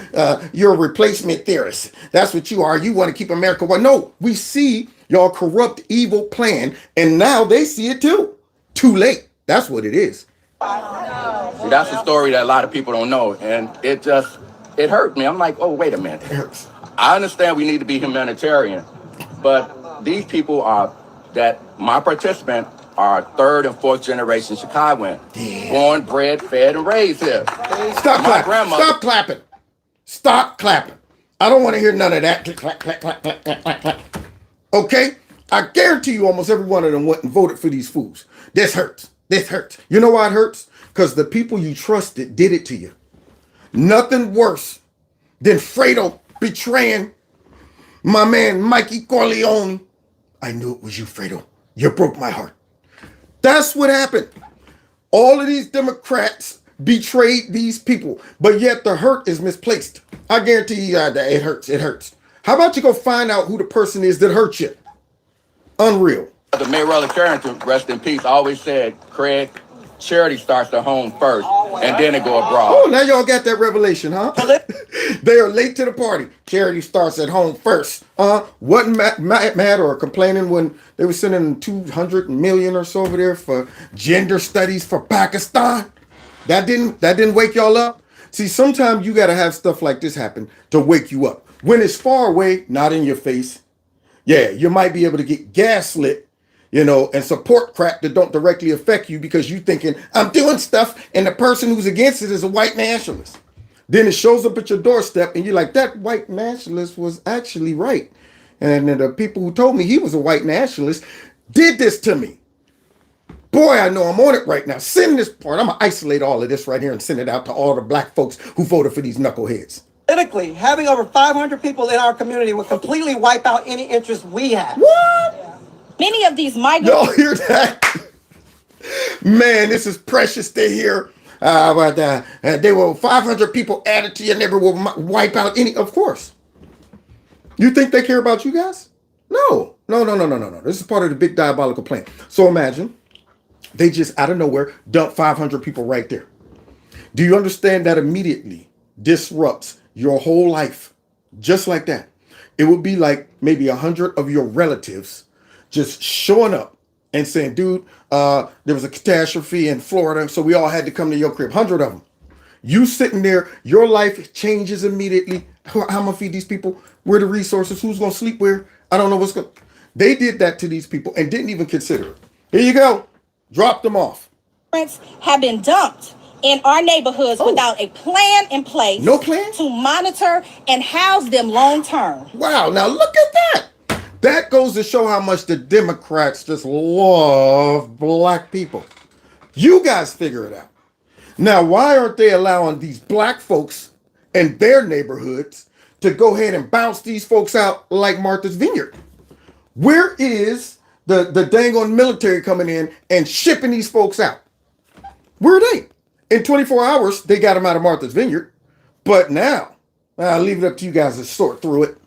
You're a replacement theorist. That's what you are. You want to keep America. Well, no, we see y'all corrupt, evil plan, and now they see it too. Too late. That's what it is. See, that's a story that a lot of people don't know, and it hurt me. I'm like, oh, wait a minute. It hurts. I understand we need to be humanitarian, but these people my participant are third and fourth generation Chicagoan, born, bred, fed, and raised here. Stop clapping. Stop clapping. Stop clapping. I don't want to hear none of that. Clap, clap, clap, clap, clap, clap, clap. Okay? I guarantee you almost every one of them went and voted for these fools. This hurts. This hurts. You know why it hurts? Because the people you trusted did it to you. Nothing worse than Fredo betraying my man Mikey Corleone. I knew it was you, Fredo. You broke my heart. That's what happened. All of these Democrats betrayed these people, but yet the hurt is misplaced. I guarantee you that it hurts. It hurts. How about you go find out who the person is that hurt you? Unreal. The Mayorkas character, rest in peace, always said, Craig, charity starts at home first, and then it go abroad. Oh, now y'all got that revelation, huh? They are late to the party. Charity starts at home first. Wasn't mad or complaining when they were sending 200 million or so over there for gender studies for Pakistan. That didn't wake y'all up. See, sometimes you got to have stuff like this happen to wake you up. When it's far away, not in your face. Yeah, you might be able to get gaslit, and support crap that don't directly affect you because you thinking, I'm doing stuff, and the person who's against it is a white nationalist. Then it shows up at your doorstep, and you're like, that white nationalist was actually right. And then the people who told me he was a white nationalist did this to me. Boy, I know I'm on it right now. Send this part. I'm going to isolate all of this right here and send it out to all the black folks who voted for these knuckleheads. Politically, having over 500 people in our community would completely wipe out any interest we have. What? Many of these migrants. Y'all hear that? Man, this is precious to hear. But there were 500 people added to your neighborhood will wipe out any. Of course. You think they care about you guys? No. This is part of the big diabolical plan. So imagine they just out of nowhere dump 500 people right there. Do you understand that immediately disrupts your whole life? Just like that. It would be like maybe 100 of your relatives just showing up and saying, dude, there was a catastrophe in Florida, so we all had to come to your crib. 100 of them. You sitting there, your life changes immediately. How am I going to feed these people? Where are the resources? Who's going to sleep where? I don't know what's going to... They did that to these people and didn't even consider it. Here you go. Drop them off. Have been dumped in our neighborhoods without a plan in place. No plan? To monitor and house them long term. Wow, now look at that. That goes to show how much the Democrats just love black people. You guys figure it out. Now, why aren't they allowing these black folks in their neighborhoods to go ahead and bounce these folks out like Martha's Vineyard? Where is the dang on military coming in and shipping these folks out? Where are they? In 24 hours, they got them out of Martha's Vineyard. But now, I'll leave it up to you guys to sort through it.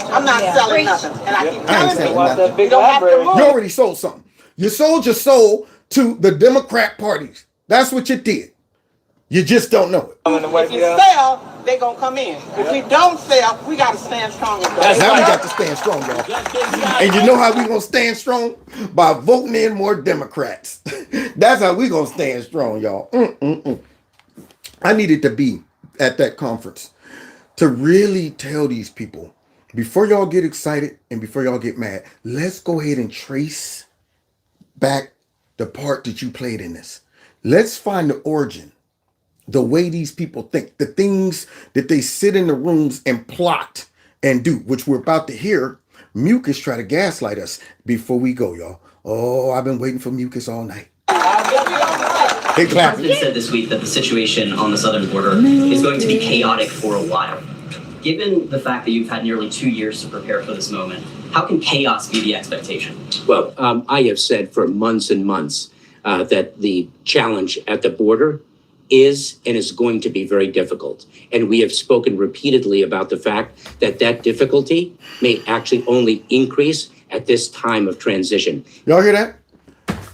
I'm not selling nothing. And I keep I ain't selling nothing. you don't have to move. You already sold something. You sold your soul to the Democrat parties. That's what you did. You just don't know it. If you sell, they gonna come in. If we don't sell, we gotta stand strong. That's how we got to stand strong, y'all. And you know how we gonna stand strong? By voting in more Democrats. That's how we gonna stand strong, y'all. I needed to be at that conference to really tell these people, before y'all get excited and before y'all get mad, let's go ahead and trace back the part that you played in this. Let's find the origin, the way these people think, the things that they sit in the rooms and plot and do, which we're about to hear Mucus try to gaslight us before we go, y'all. Oh, I've been waiting for Mucus all night. The president said this week that the situation on the southern border is going to be chaotic for a while. Given the fact that you've had nearly 2 years to prepare for this moment, how can chaos be the expectation? Well, I have said for months and months that the challenge at the border is and is going to be very difficult. And we have spoken repeatedly about the fact that that difficulty may actually only increase at this time of transition. Y'all hear that?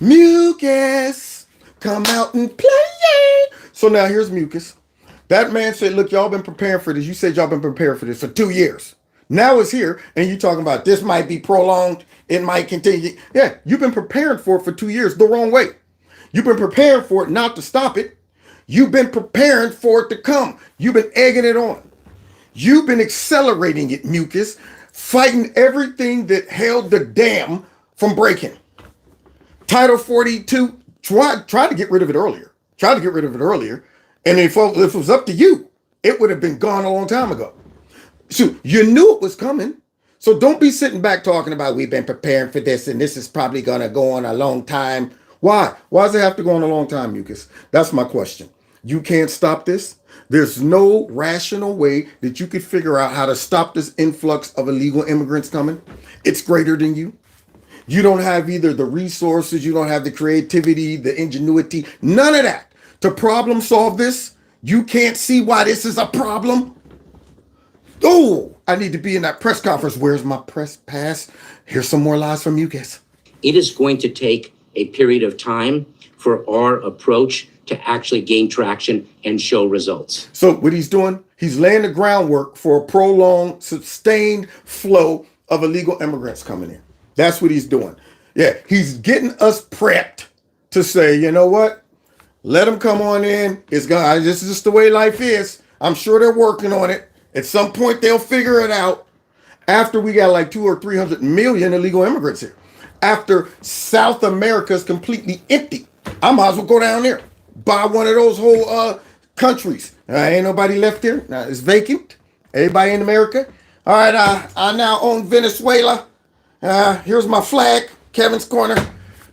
Mucus, come out and play. So now here's Mucus. That man said, look, y'all been preparing for this. You said y'all been preparing for this for 2 years. Now it's here, and you talking about this might be prolonged. It might continue. Yeah, you've been preparing for it for 2 years the wrong way. You've been preparing for it not to stop it. You've been preparing for it to come. You've been egging it on. You've been accelerating it, Mucus, fighting everything that held the dam from breaking. Title 42, tried to get rid of it earlier. And if it was up to you, it would have been gone a long time ago. So you knew it was coming. So don't be sitting back talking about we've been preparing for this and this is probably going to go on a long time. Why? Why does it have to go on a long time, Mucus? That's my question. You can't stop this. There's no rational way that you could figure out how to stop this influx of illegal immigrants coming. It's greater than you. You don't have either the resources, you don't have the creativity, the ingenuity, none of that to problem solve this. You can't see why this is a problem. Oh, I need to be in that press conference. Where's my press pass? Here's some more lies from Mucus. It is going to take a period of time for our approach to actually gain traction and show results. So what he's doing, he's laying the groundwork for a prolonged, sustained flow of illegal immigrants coming in. That's what he's doing. Yeah, he's getting us prepped to say, you know what? Let them come on in. This is just the way life is. I'm sure they're working on it. At some point, they'll figure it out. After we got like 200 or 300 million illegal immigrants here. After South America is completely empty. I might as well go down there. Buy one of those whole countries. Ain't nobody left there. Now it's vacant. Everybody in America. All right, I now own Venezuela. Here's my flag, Kevin's Corner.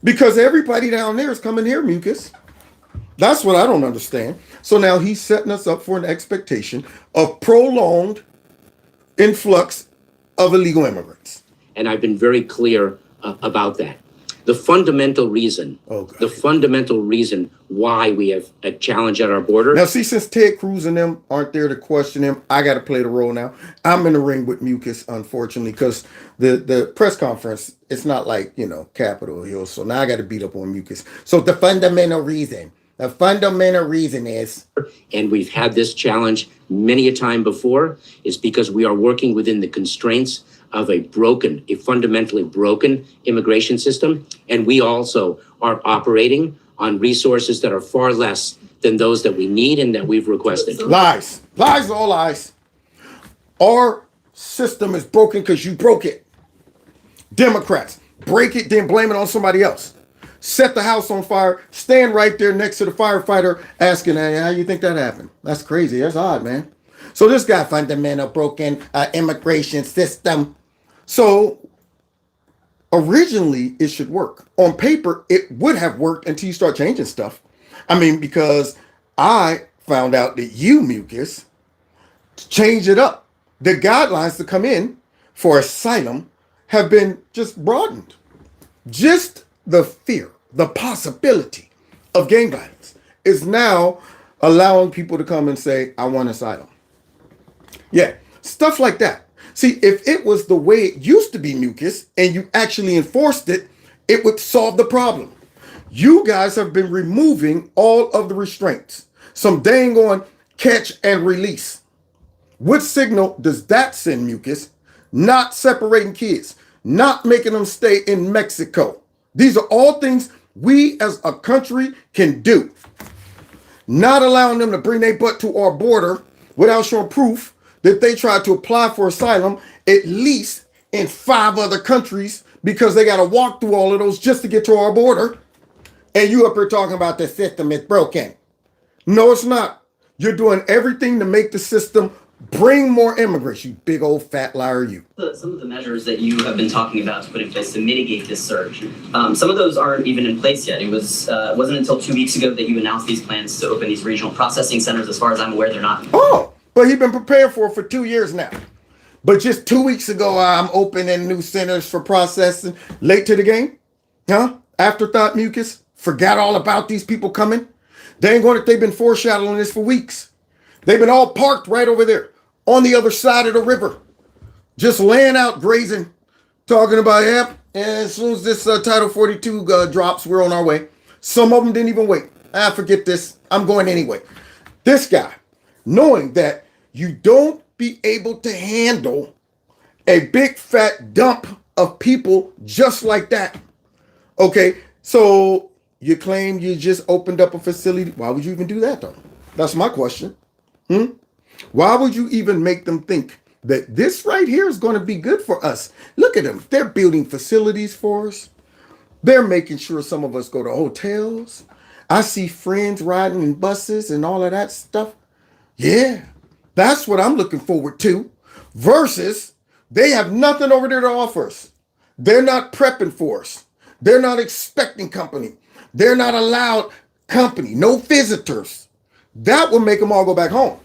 Because everybody down there is coming here, Mucus. That's what I don't understand. So now he's setting us up for an expectation of prolonged influx of illegal immigrants. And I've been very clear about that. The fundamental reason why we have a challenge at our border. Now, see, since Ted Cruz and them aren't there to question him, I got to play the role now. I'm in the ring with Mucus, unfortunately, because the press conference, it's not like, Capitol Hill. So now I got to beat up on Mucus. So the fundamental reason is, and we've had this challenge many a time before, is because we are working within the constraints of a fundamentally broken immigration system. And we also are operating on resources that are far less than those that we need and that we've requested. Lies, all lies. Our system is broken because you broke it. Democrats, break it, then blame it on somebody else. Set the house on fire, stand right there next to the firefighter asking, hey, how you think that happened? That's crazy, that's odd, man. So this guy, fundamental broken immigration system. So originally it should work. On paper, it would have worked until you start changing stuff. I mean, because I found out that you, Mucus, changed it up. The guidelines to come in for asylum have been just broadened. Just the fear, the possibility of gang violence is now allowing people to come and say, I want asylum. Yeah, stuff like that. See, if it was the way it used to be, Mucus, and you actually enforced it, it would solve the problem. You guys have been removing all of the restraints. Some dang on catch and release. What signal does that send, Mucus? Not separating kids, not making them stay in Mexico. These are all things we as a country can do. not allowing them to bring their butt to our border without showing proof that they tried to apply for asylum, at least in 5 other countries, because they got to walk through all of those just to get to our border. And you up here talking about the system is broken. No, it's not. You're doing everything to make the system bring more immigrants, you big old fat liar, you. Some of the measures that you have been talking about to put in place to mitigate this surge, some of those aren't even in place yet. It wasn't until 2 weeks ago that you announced these plans to open these regional processing centers. As far as I'm aware, they're not. Oh, but he's been preparing for it for 2 years now. But just 2 weeks ago, I'm opening new centers for processing. Late to the game? Huh? Afterthought, Mucus? Forgot all about these people coming? They've been foreshadowing this for weeks. They've been all parked right over there on the other side of the river, just laying out grazing, talking about, yep, and as soon as this Title 42 drops, we're on our way. Some of them didn't even wait. Forget this. I'm going anyway. This guy, knowing that you don't be able to handle a big fat dump of people just like that. Okay, so you claim you just opened up a facility. Why would you even do that, though? That's my question. Why would you even make them think that this right here is going to be good for us? Look at them. They're building facilities for us. They're making sure some of us go to hotels. I see friends riding in buses and all of that stuff. Yeah, that's what I'm looking forward to. Versus they have nothing over there to offer us. They're not prepping for us. They're not expecting company. They're not allowed company. No visitors. That would make them all go back home.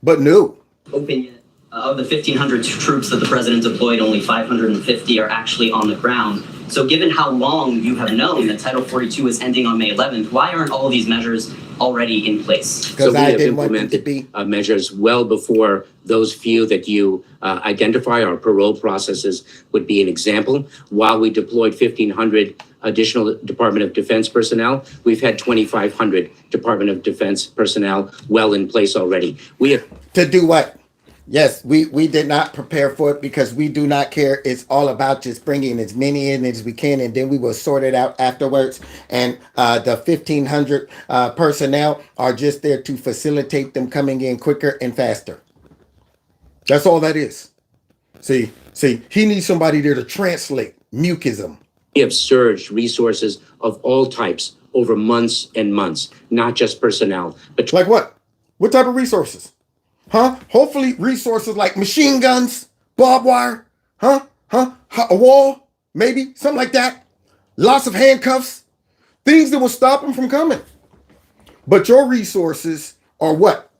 But no. Open yet. Of the 1,500 troops that the president deployed, only 550 are actually on the ground. So given how long you have known that Title 42 is ending on May 11th, why aren't all of these measures already in place? So we have implemented measures well before those few that you identify. Our parole processes would be an example. While we deployed 1,500 additional Department of Defense personnel, we've had 2,500 Department of Defense personnel well in place already. We have to do what? Yes, we did not prepare for it because we do not care. It's all about just bringing as many in as we can, and then we will sort it out afterwards. And the 1,500 personnel are just there to facilitate them coming in quicker and faster. That's all that is. See, he needs somebody there to translate mucusm. We have surged resources of all types over months and months, not just personnel. But like what? What type of resources? Huh? Hopefully resources like machine guns, barbed wire, a wall, maybe, something like that. Lots of handcuffs, things that will stop them from coming. But your resources are what?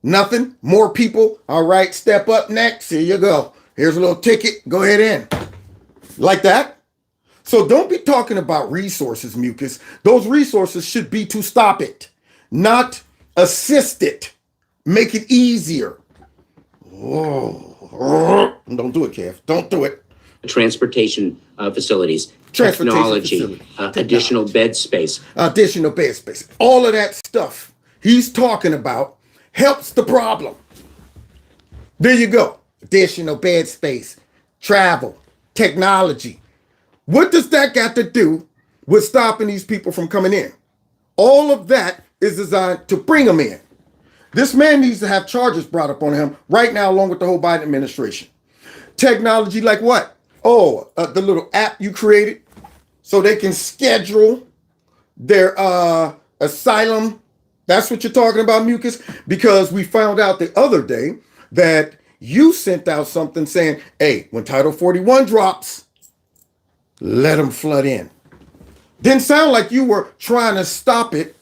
Nothing? More people? All right, step up next. Here you go. Here's a little ticket. Go ahead in. Like that? So don't be talking about resources, Mucus. Those resources should be to stop it, not assist it. Make it easier. Whoa. Don't do it, Kev. Don't do it. Transportation facilities, technology, additional bed space. Additional bed space. All of that stuff he's talking about helps the problem. There you go. Additional bed space, travel, technology. What does that got to do with stopping these people from coming in? All of that is designed to bring them in. This man needs to have charges brought up on him right now, along with the whole Biden administration. Technology like what? Oh, the little app you created so they can schedule their asylum. That's what you're talking about, Mucus? Because we found out the other day that you sent out something saying, hey, when Title 41 drops, let them flood in. Didn't sound like you were trying to stop it.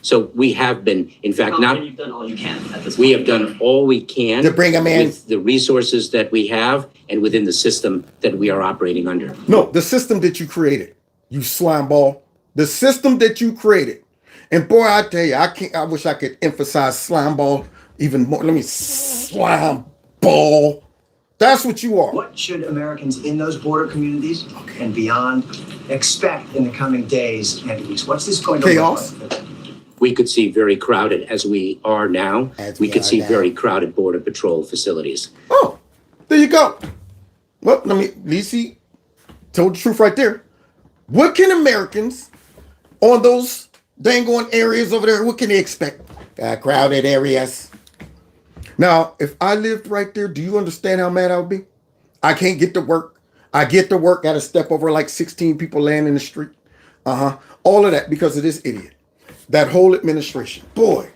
So we have been, in fact, You've done all you can at this point. We have done all we can to bring them in with the resources that we have and within the system that we are operating under. No, the system that you created, you slime ball. The system that you created. And boy, I tell you, I wish I could emphasize slime ball even more. Let me slime ball. That's what you are. What should Americans in those border communities and beyond expect in the coming days and weeks? What's this going to look like? We could see very crowded, as we are now. We could see very crowded Border Patrol facilities. Oh, there you go. Well, Lisi told the truth right there. What can Americans on those Dang on areas over there. What can they expect? Crowded areas. Now, if I lived right there, do you understand how mad I would be? I can't get to work. I get to work, got to step over like 16 people laying in the street. All of that because of this idiot. That whole administration. Boy.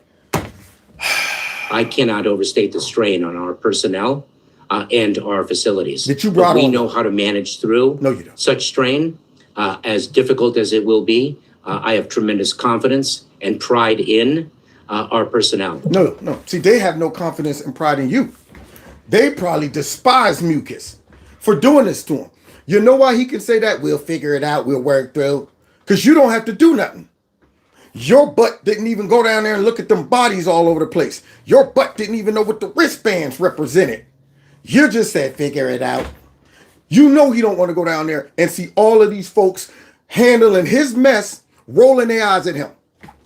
I cannot overstate the strain on our personnel and our facilities. That you brought we on. know how to manage through such strain, as difficult as it will be. I have tremendous confidence and pride in our personnel. No. See, they have no confidence and pride in you. They probably despise Mucus for doing this to him. You know why he can say that? We'll figure it out. We'll work through. Because you don't have to do nothing. Your butt didn't even go down there and look at them bodies all over the place. Your butt didn't even know what the wristbands represented. You just said, figure it out. You know he don't want to go down there and see all of these folks handling his mess, rolling their eyes at him.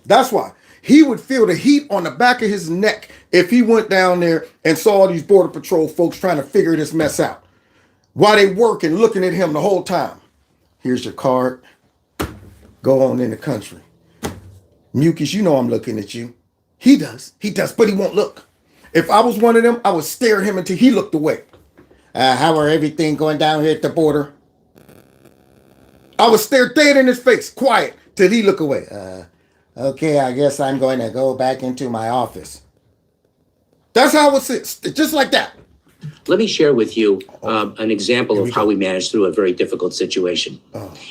That's why. He would feel the heat on the back of his neck if he went down there and saw these Border Patrol folks trying to figure this mess out while they working, looking at him the whole time. Here's your card. Go on in the country. Mucus, you know I'm looking at you. He does, but he won't look. If I was one of them, I would stare at him until he looked away. How are everything going down here at the border? I would stare dead in his face, quiet, till he look away. Okay, I guess I'm going to go back into my office. That's how it sits, just like that. Let me share with you an example of how we managed through a very difficult situation.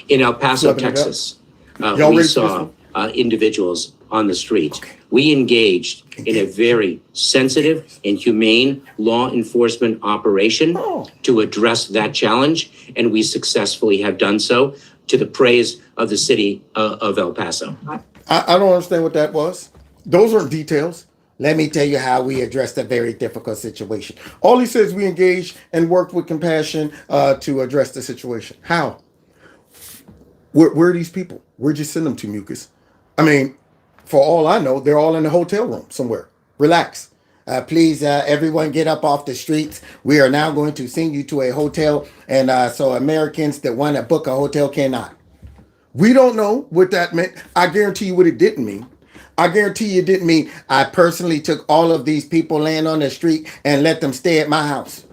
In El Paso, Texas, we saw individuals on the street. We engaged in a very sensitive and humane law enforcement operation to address that challenge, and we successfully have done so to the praise of the city of El Paso. I don't understand what that was. Those are details. Let me tell you how we addressed a very difficult situation. All he says, we engaged and worked with compassion to address the situation. How? Where are these people? Where'd you send them to, Mucus? I mean, for all I know, they're all in the hotel room somewhere. Relax. Please, everyone get up off the streets. We are now going to send you to a hotel. And so Americans that want to book a hotel cannot. We don't know what that meant. I guarantee you what it didn't mean. I guarantee you it didn't mean I personally took all of these people laying on the street and let them stay at my house.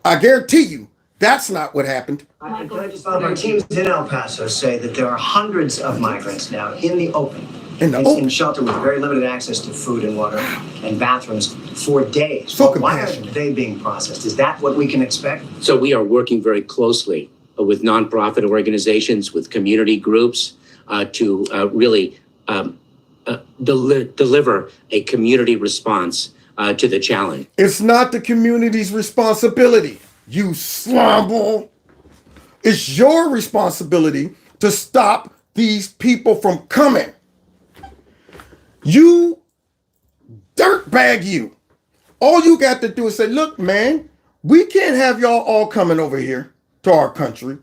I guarantee you that's not what happened. Our teams in El Paso say that there are hundreds of migrants now in the open. In shelter with very limited access to food and water and bathrooms for days. So why are they being processed? Is that what we can expect? So we are working very closely with nonprofit organizations, with community groups to really deliver a community response to the challenge. It's not the community's responsibility, you slumble. It's your responsibility to stop these people from coming. You dirtbag you. All you got to do is say, look, man, we can't have y'all all coming over here to our country,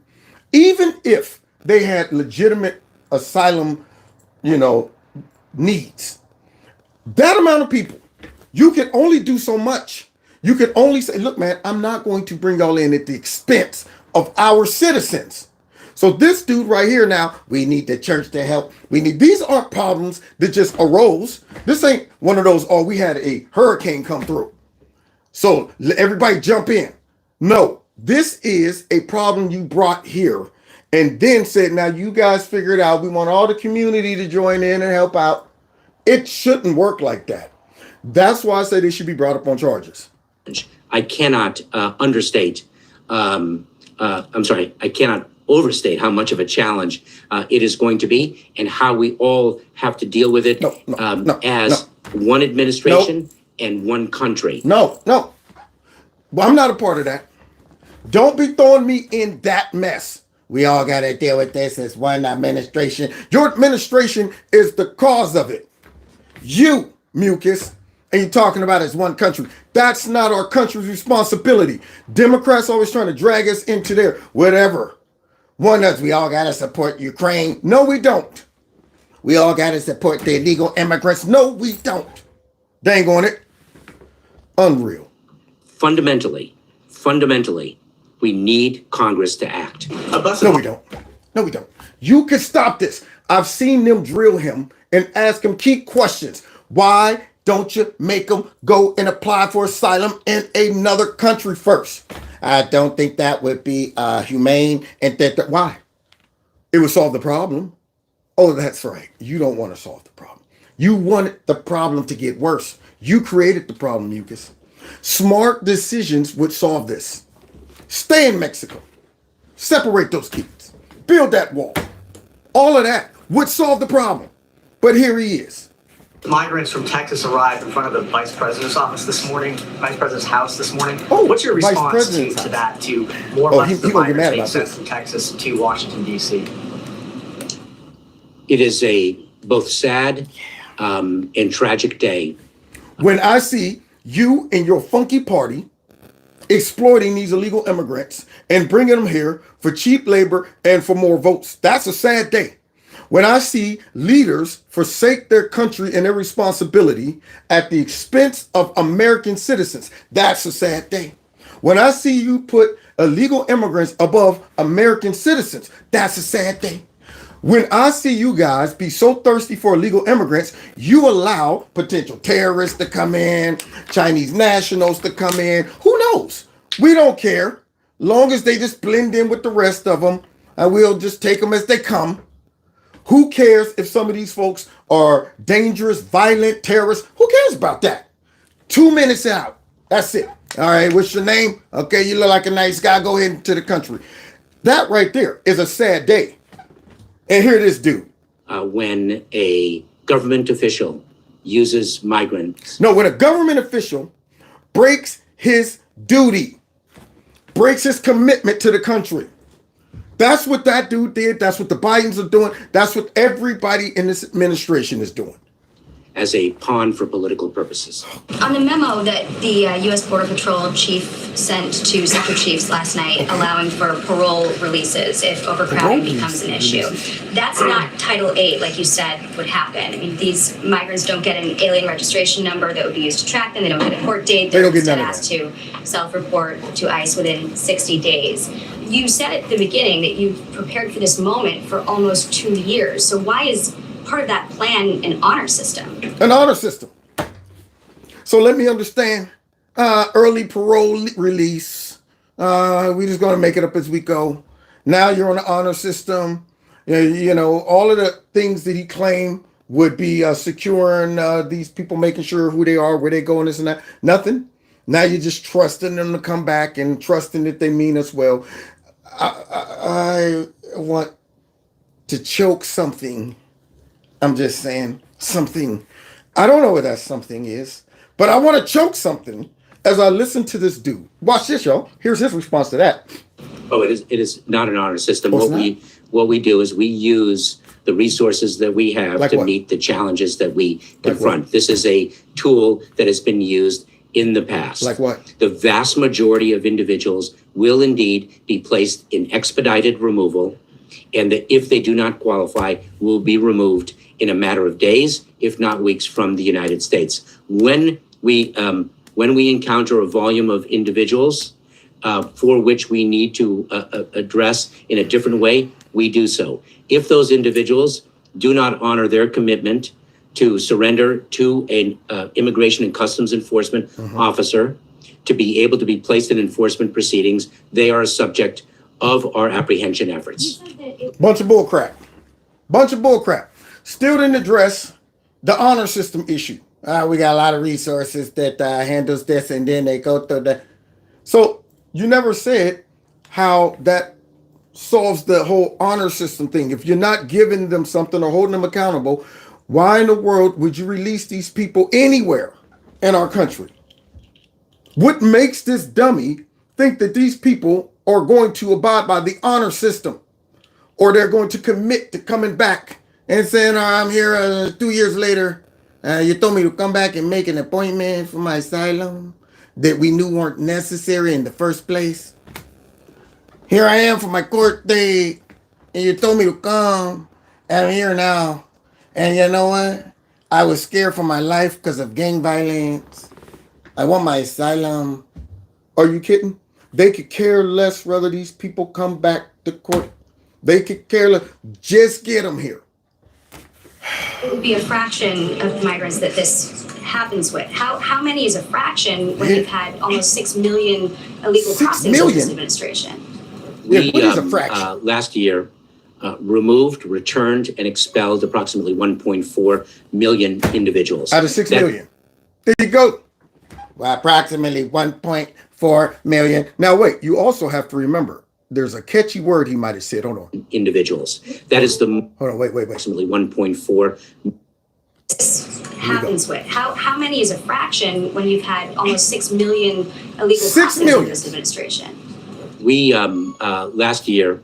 even if they had legitimate asylum, needs. That amount of people, you can only do so much. You can only say, look, man, I'm not going to bring y'all in at the expense of our citizens. So this dude right here now, we need the church to help. These aren't problems that just arose. This ain't one of those, we had a hurricane come through, so everybody jump in. No, this is a problem you brought here and then said, now you guys figure it out. We want all the community to join in and help out. It shouldn't work like that. That's why I say they should be brought up on charges. I cannot overstate how much of a challenge it is going to be and how we all have to deal with it as one administration and one country. No. Well, I'm not a part of that. Don't be throwing me in that mess. We all got to deal with this as one administration. Your administration is the cause of it. You, Mucus, and you're talking about as one country. That's not our country's responsibility. Democrats always trying to drag us into their whatever. One does, we all got to support Ukraine. No, we don't. We all got to support the illegal immigrants. No, we don't. Dang on it. Unreal. Fundamentally, we need Congress to act. No, we don't. You can stop this. I've seen them drill him and ask him key questions. Why don't you make him go and apply for asylum in another country first? I don't think that would be humane. And why? It would solve the problem. Oh, that's right. You don't want to solve the problem. You wanted the problem to get worse. You created the problem, Mucus. Smart decisions would solve this. Stay in Mexico. Separate those kids. Build that wall. All of that would solve the problem. But here he is. Migrants from Texas arrived in front of the Vice President's office this morning, Vice President's house this morning. Oh, what's your Vice response President's to that, to more lessons of migrants being sent from Texas to Washington, D.C.? It is a both sad and tragic day. When I see you and your funky party exploiting these illegal immigrants and bringing them here for cheap labor and for more votes, that's a sad day. When I see leaders forsake their country and their responsibility at the expense of American citizens, that's a sad day. When I see you put illegal immigrants above American citizens, that's a sad day. When I see you guys be so thirsty for illegal immigrants, you allow potential terrorists to come in, Chinese nationals to come in. Who knows? We don't care. Long as they just blend in with the rest of them, and we'll just take them as they come. Who cares if some of these folks are dangerous, violent terrorists? Who cares about that? 2 minutes out. That's it. All right, what's your name? Okay, you look like a nice guy. Go ahead into the country. That right there is a sad day. And here this dude. When a government official uses migrants. No, when a government official breaks his duty, breaks his commitment to the country. That's what that dude did. That's what the Bidens are doing. That's what everybody in this administration is doing. As a pawn for political purposes. On the memo that the U.S. Border Patrol chief sent to sector chiefs last night, allowing for parole releases if overcrowding becomes an issue, that's not Title VIII, like you said, would happen. I mean, these migrants don't get an alien registration number that would be used to track them. They don't get a court date. They're instead asked to self-report to ICE within 60 days. You said at the beginning that you've prepared for this moment for almost 2 years. So why is part of that plan an honor system? An honor system. So let me understand. Early parole release. We're just going to make it up as we go. Now you're on the honor system. You know, all of the things that he claimed would be securing these people, making sure who they are, where they go, and this and that. Nothing. Now you're just trusting them to come back and trusting that they mean us well. I want to choke something. I'm just saying something. I don't know what that something is, but I want to choke something as I listen to this dude. Watch this, y'all. Here's his response to that. Oh, it is not an honor system. What we do is we use the resources that we have to meet the challenges that we confront. This is a tool that has been used in the past. Like what? The vast majority of individuals will indeed be placed in expedited removal, and that if they do not qualify, will be removed in a matter of days, if not weeks, from the United States. When we encounter a volume of individuals for which we need to address in a different way, we do so. If those individuals do not honor their commitment to surrender to an immigration and customs enforcement officer to be able to be placed in enforcement proceedings, they are a subject of our apprehension efforts. Bunch of bull crap. Bunch of bull crap. Still didn't address the honor system issue. We got a lot of resources that handles this, and then they go through the. So you never said how that solves the whole honor system thing. If you're not giving them something or holding them accountable, why in the world would you release these people anywhere in our country? What makes this dummy think that these people are going to abide by the honor system, or they're going to commit to coming back and saying, I'm here 2 years later. You told me to come back and make an appointment for my asylum that we knew weren't necessary in the first place. Here I am for my court date, and you told me to come, and I'm here now. And you know what? I was scared for my life because of gang violence. I want my asylum. Are you kidding? They could care less whether these people come back to court. They could care less. Just get them here. it would be a fraction of migrants that this happens with. How many is a fraction when you've had almost 6 million illegal crossings in this administration? We last year removed, returned, and expelled approximately 1.4 million individuals. Out of 6 million. There you go. Well, approximately 1.4 million. Now, wait, you also have to remember, there's a catchy word he might have said. Hold on. Individuals. That is the... Hold on, wait. Approximately 1.4. Happens with. How many is a fraction when you've had almost 6 million illegal crossings in this administration? We, last year,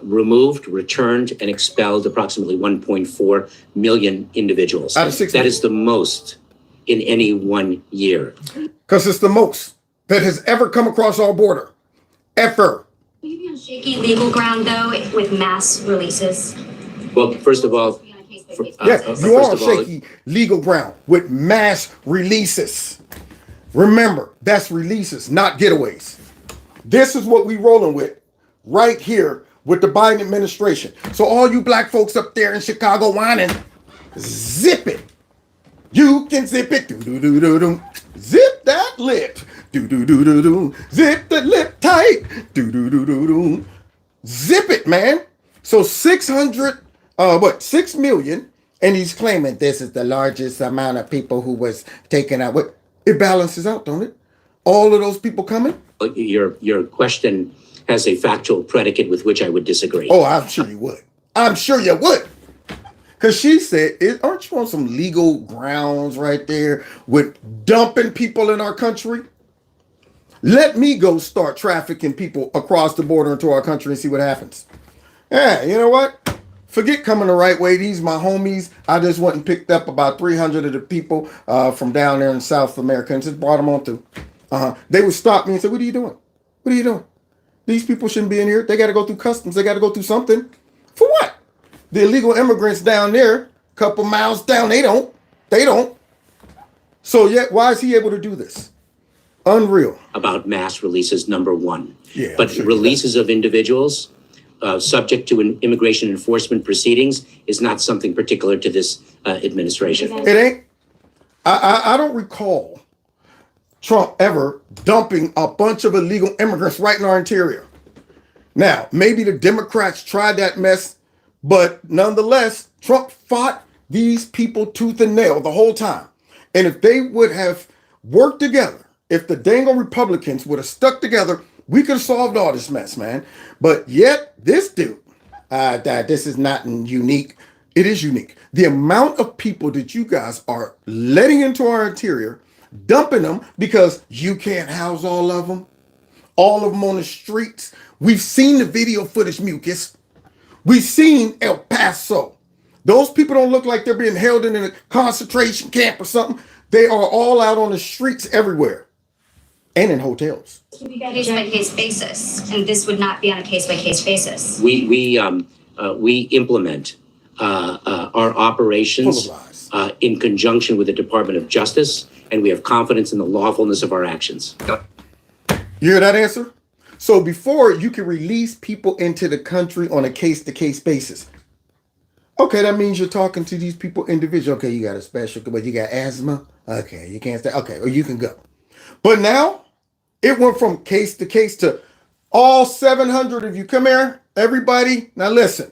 removed, returned, and expelled approximately 1.4 million individuals. Out of 6 million. That is the most in any 1 year. Because it's the most that has ever come across our border. Ever. Will you be on shaky legal ground, though, with mass releases? Well, first of all... Yes, you are on shaky legal ground with mass releases. Remember, that's releases, not getaways. This is what we rolling with right here with the Biden administration. So all you black folks up there in Chicago whining, zip it. You can zip it. Do-do-do-do-do. Zip that lip. Do-do-do-do-do. Zip the lip tight. Do-do-do-do-do. Zip it, man. So 6 million, and he's claiming this is the largest amount of people who was taken out. What? It balances out, don't it? All of those people coming? Your question has a factual predicate with which I would disagree. Oh, I'm sure you would. I'm sure you would. Because she said, aren't you on some legal grounds right there with dumping people in our country? Let me go start trafficking people across the border into our country and see what happens. Yeah, you know what? Forget coming the right way. These my homies. I just went and picked up about 300 of the people from down there in South America and just brought them on through. They would stop me and say, what are you doing? What are you doing? These people shouldn't be in here. They got to go through customs. They got to go through something. For what? The illegal immigrants down there, a couple miles down, they don't. So yet, why is he able to do this? Unreal. About mass releases, number one. Yeah, but releases of individuals subject to an immigration enforcement proceedings is not something particular to this administration. It ain't. I don't recall Trump ever dumping a bunch of illegal immigrants right in our interior. Now, maybe the Democrats tried that mess, but nonetheless, Trump fought these people tooth and nail the whole time. And if they would have worked together, if the dangle Republicans would have stuck together, we could have solved all this mess, man. But yet, this dude, this is not unique. It is unique. The amount of people that you guys are letting into our interior, dumping them because you can't house all of them on the streets. We've seen the video footage, Mucus. We've seen El Paso. Those people don't look like they're being held in a concentration camp or something. They are all out on the streets everywhere and in hotels. It would be a case-by-case basis, and this would not be on a case-by-case basis. We implement our operations in conjunction with the Department of Justice, and we have confidence in the lawfulness of our actions. You hear that answer? So before you can release people into the country on a case-to-case basis. Okay, that means you're talking to these people individually. Okay, you got a special, but you got asthma. Okay, you can't stay. Okay, or you can go. But now it went from case to case to all 700 of you. Come here, everybody. Now listen,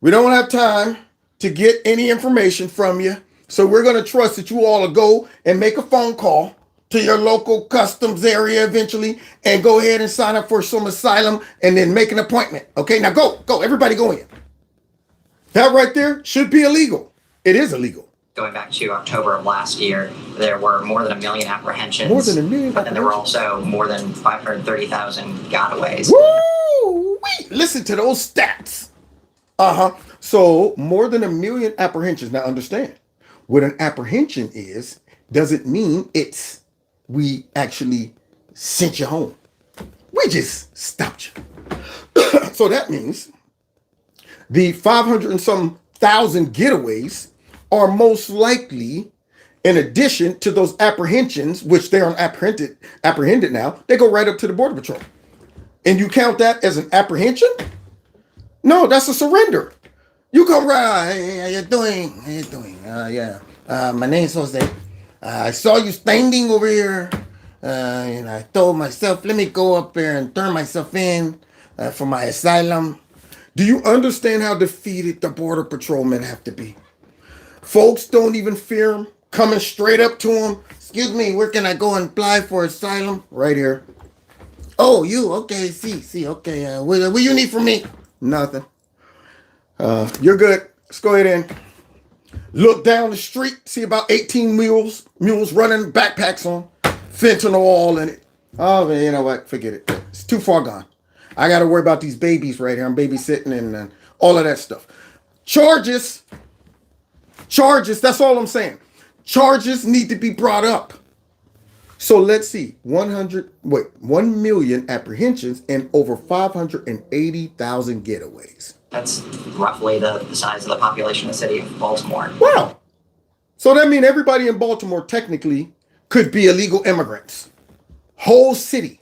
we don't have time to get any information from you. So we're going to trust that you all will go and make a phone call to your local customs area eventually and go ahead and sign up for some asylum and then make an appointment. Okay, now go, everybody go in. That right there should be illegal. It is illegal. Going back to October of last year, there were more than 1 million apprehensions. More than 1 million But then there were also more than 530,000 gotaways. Woo! Listen to those stats. So more than 1 million apprehensions. Now understand, what an apprehension is, doesn't mean we actually sent you home. We just stopped you. So that means the 500 and some thousand getaways are most likely, in addition to those apprehensions, which they are apprehended now, they go right up to the Border Patrol. And you count that as an apprehension? No, that's a surrender. You come right. Hey, how you doing? How you doing? Yeah. My name's Jose. I saw you standing over here, and I told myself, let me go up there and turn myself in for my asylum. Do you understand how defeated the Border Patrolmen have to be? Folks don't even fear them, coming straight up to them. Excuse me, where can I go and apply for asylum? Right here. Oh, you? Okay, see, okay. What you need from me? Nothing. You're good. Let's go ahead and look down the street, see about 18 mules running, backpacks on, fentanyl all in it. Oh, man, you know what? Forget it. It's too far gone. I got to worry about these babies right here. I'm babysitting and all of that stuff. Charges, that's all I'm saying. Charges need to be brought up. So let's see, 1 million apprehensions and over 580,000 getaways. That's roughly the size of the population of the city of Baltimore. Wow. So that means everybody in Baltimore technically could be illegal immigrants. Whole city,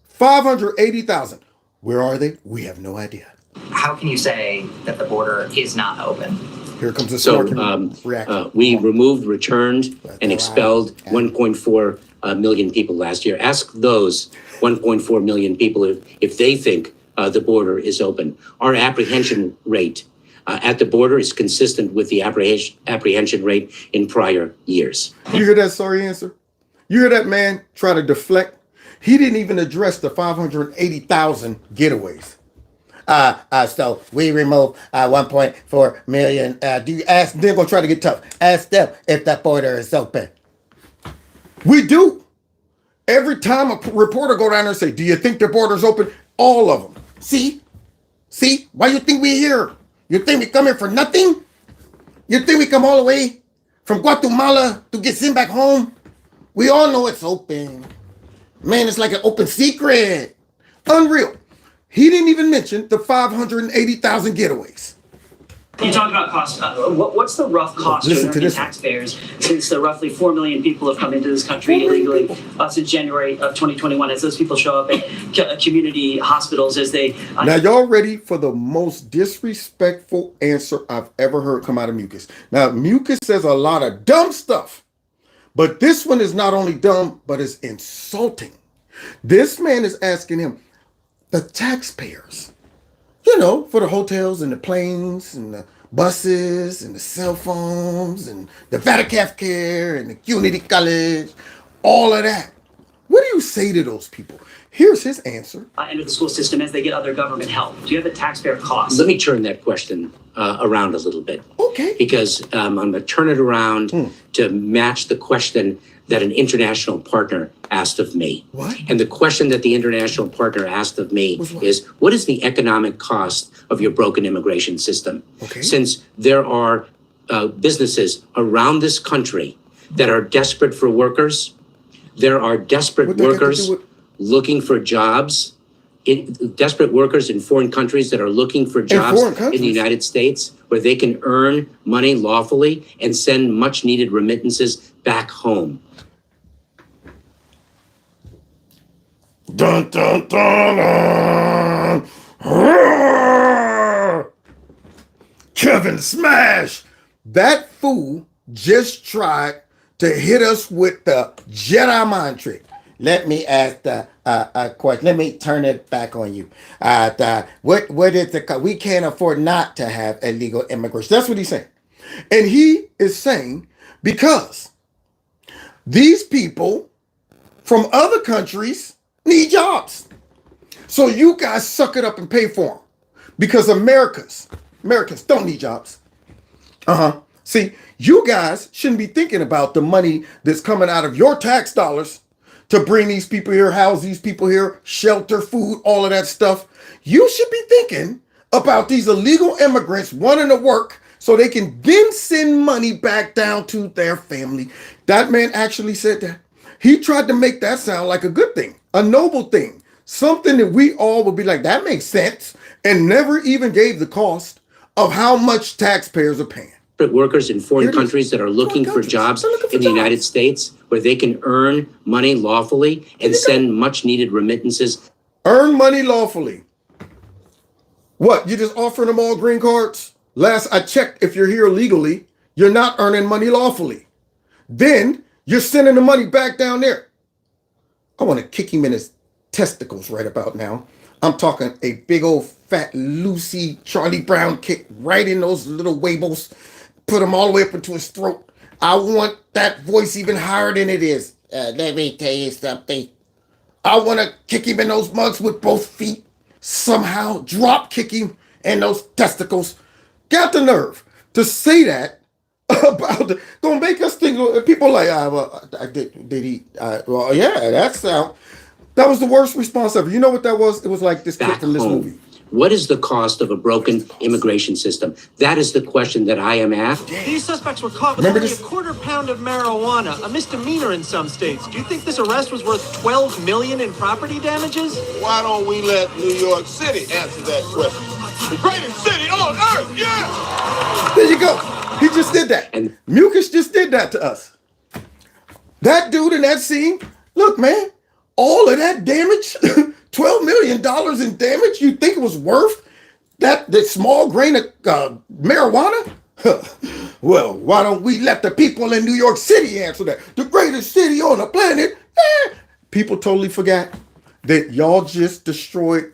580,000. Where are they? We have no idea. How can you say that the border is not open? Here comes the reaction. We removed, returned, and expelled 1.4 million people last year. Ask those 1.4 million people if they think the border is open. Our apprehension rate at the border is consistent with the apprehension rate in prior years. You hear that sorry answer? You hear that man try to deflect? He didn't even address the 580,000 getaways. So we remove 1.4 million. Do you ask? They're gonna try to get tough. Ask them if that border is open. We do. Every time a reporter go down there and say, "Do you think the border's open?" All of them. See, why you think we here? You think we come here for nothing? You think we come all the way from Guatemala to get sent back home? We all know it's open. Man, it's like an open secret. Unreal. He didn't even mention the 580,000 getaways. You talk about cost. What's the rough cost to American taxpayers since the roughly 4 million people have come into this country illegally since January of 2021? As those people show up at community hospitals, as they now y'all ready for the most disrespectful answer I've ever heard come out of Mayorkas. Now Mayorkas says a lot of dumb stuff, but this one is not only dumb but it's insulting. This man is asking him, the taxpayers, you know, for the hotels and the planes and the buses and the cell phones and the Vatican care and the community college, all of that. What do you say to those people? Here's his answer. Enter the school system as they get other government help. Do you have the taxpayer costs? Let me turn that question around a little bit. Okay. Because I'm going to turn it around to match the question that an international partner asked of me. What? And the question that the international partner asked of me is, what is the economic cost of your broken immigration system? Okay. Since there are businesses around this country that are desperate for workers, there are desperate workers looking for jobs, desperate workers in foreign countries that are looking for jobs in the United States where they can earn money lawfully and send much needed remittances back home. Dun, dun, dun, dun. Kevin Smash. That fool just tried to hit us with the Jedi mind trick. Let me ask the question. Let me turn it back on you. What is the? We can't afford not to have illegal immigrants. That's what he's saying, and he is saying because these people from other countries need jobs, so you guys suck it up and pay for them because Americans don't need jobs. See, you guys shouldn't be thinking about the money that's coming out of your tax dollars to bring these people here, house these people here, shelter, food, all of that stuff. You should be thinking about these illegal immigrants wanting to work so they can then send money back down to their family. That man actually said that. He tried to make that sound like a good thing, a noble thing, something that we all would be like, that makes sense, and never even gave the cost of how much taxpayers are paying. Workers in foreign countries that are looking for jobs in the United States where they can earn money lawfully and send much needed remittances. Earn money lawfully. What? You just offering them all green cards? Last I checked, if you're here legally, you're not earning money lawfully. Then you're sending the money back down there. I want to kick him in his testicles right about now. I'm talking a big old fat Lucy Charlie Brown kick right in those little wabbles. Put him all the way up into his throat. I want that voice even higher than it is. Let me tell you something. I want to kick him in those mugs with both feet. Somehow drop kick him in those testicles. Got the nerve to say that about gonna make us think. People like, well, yeah, that was the worst response ever. You know what that was? It was like this kid from this movie. What is the cost of a broken immigration system? That is the question that I am asked. These suspects were caught with only a quarter pound of marijuana, a misdemeanor in some states. Do you think this arrest was worth $12 million in property damages? Why don't we let New York City answer that question? The greatest city on earth, yeah! There you go. He just did that. And Mayorkas just did that to us. That dude in that scene, look, man, all of that damage, $12 million in damage, you think it was worth that small grain of marijuana? Well, why don't we let the people in New York City answer that? The greatest city on the planet. People totally forgot that y'all just destroyed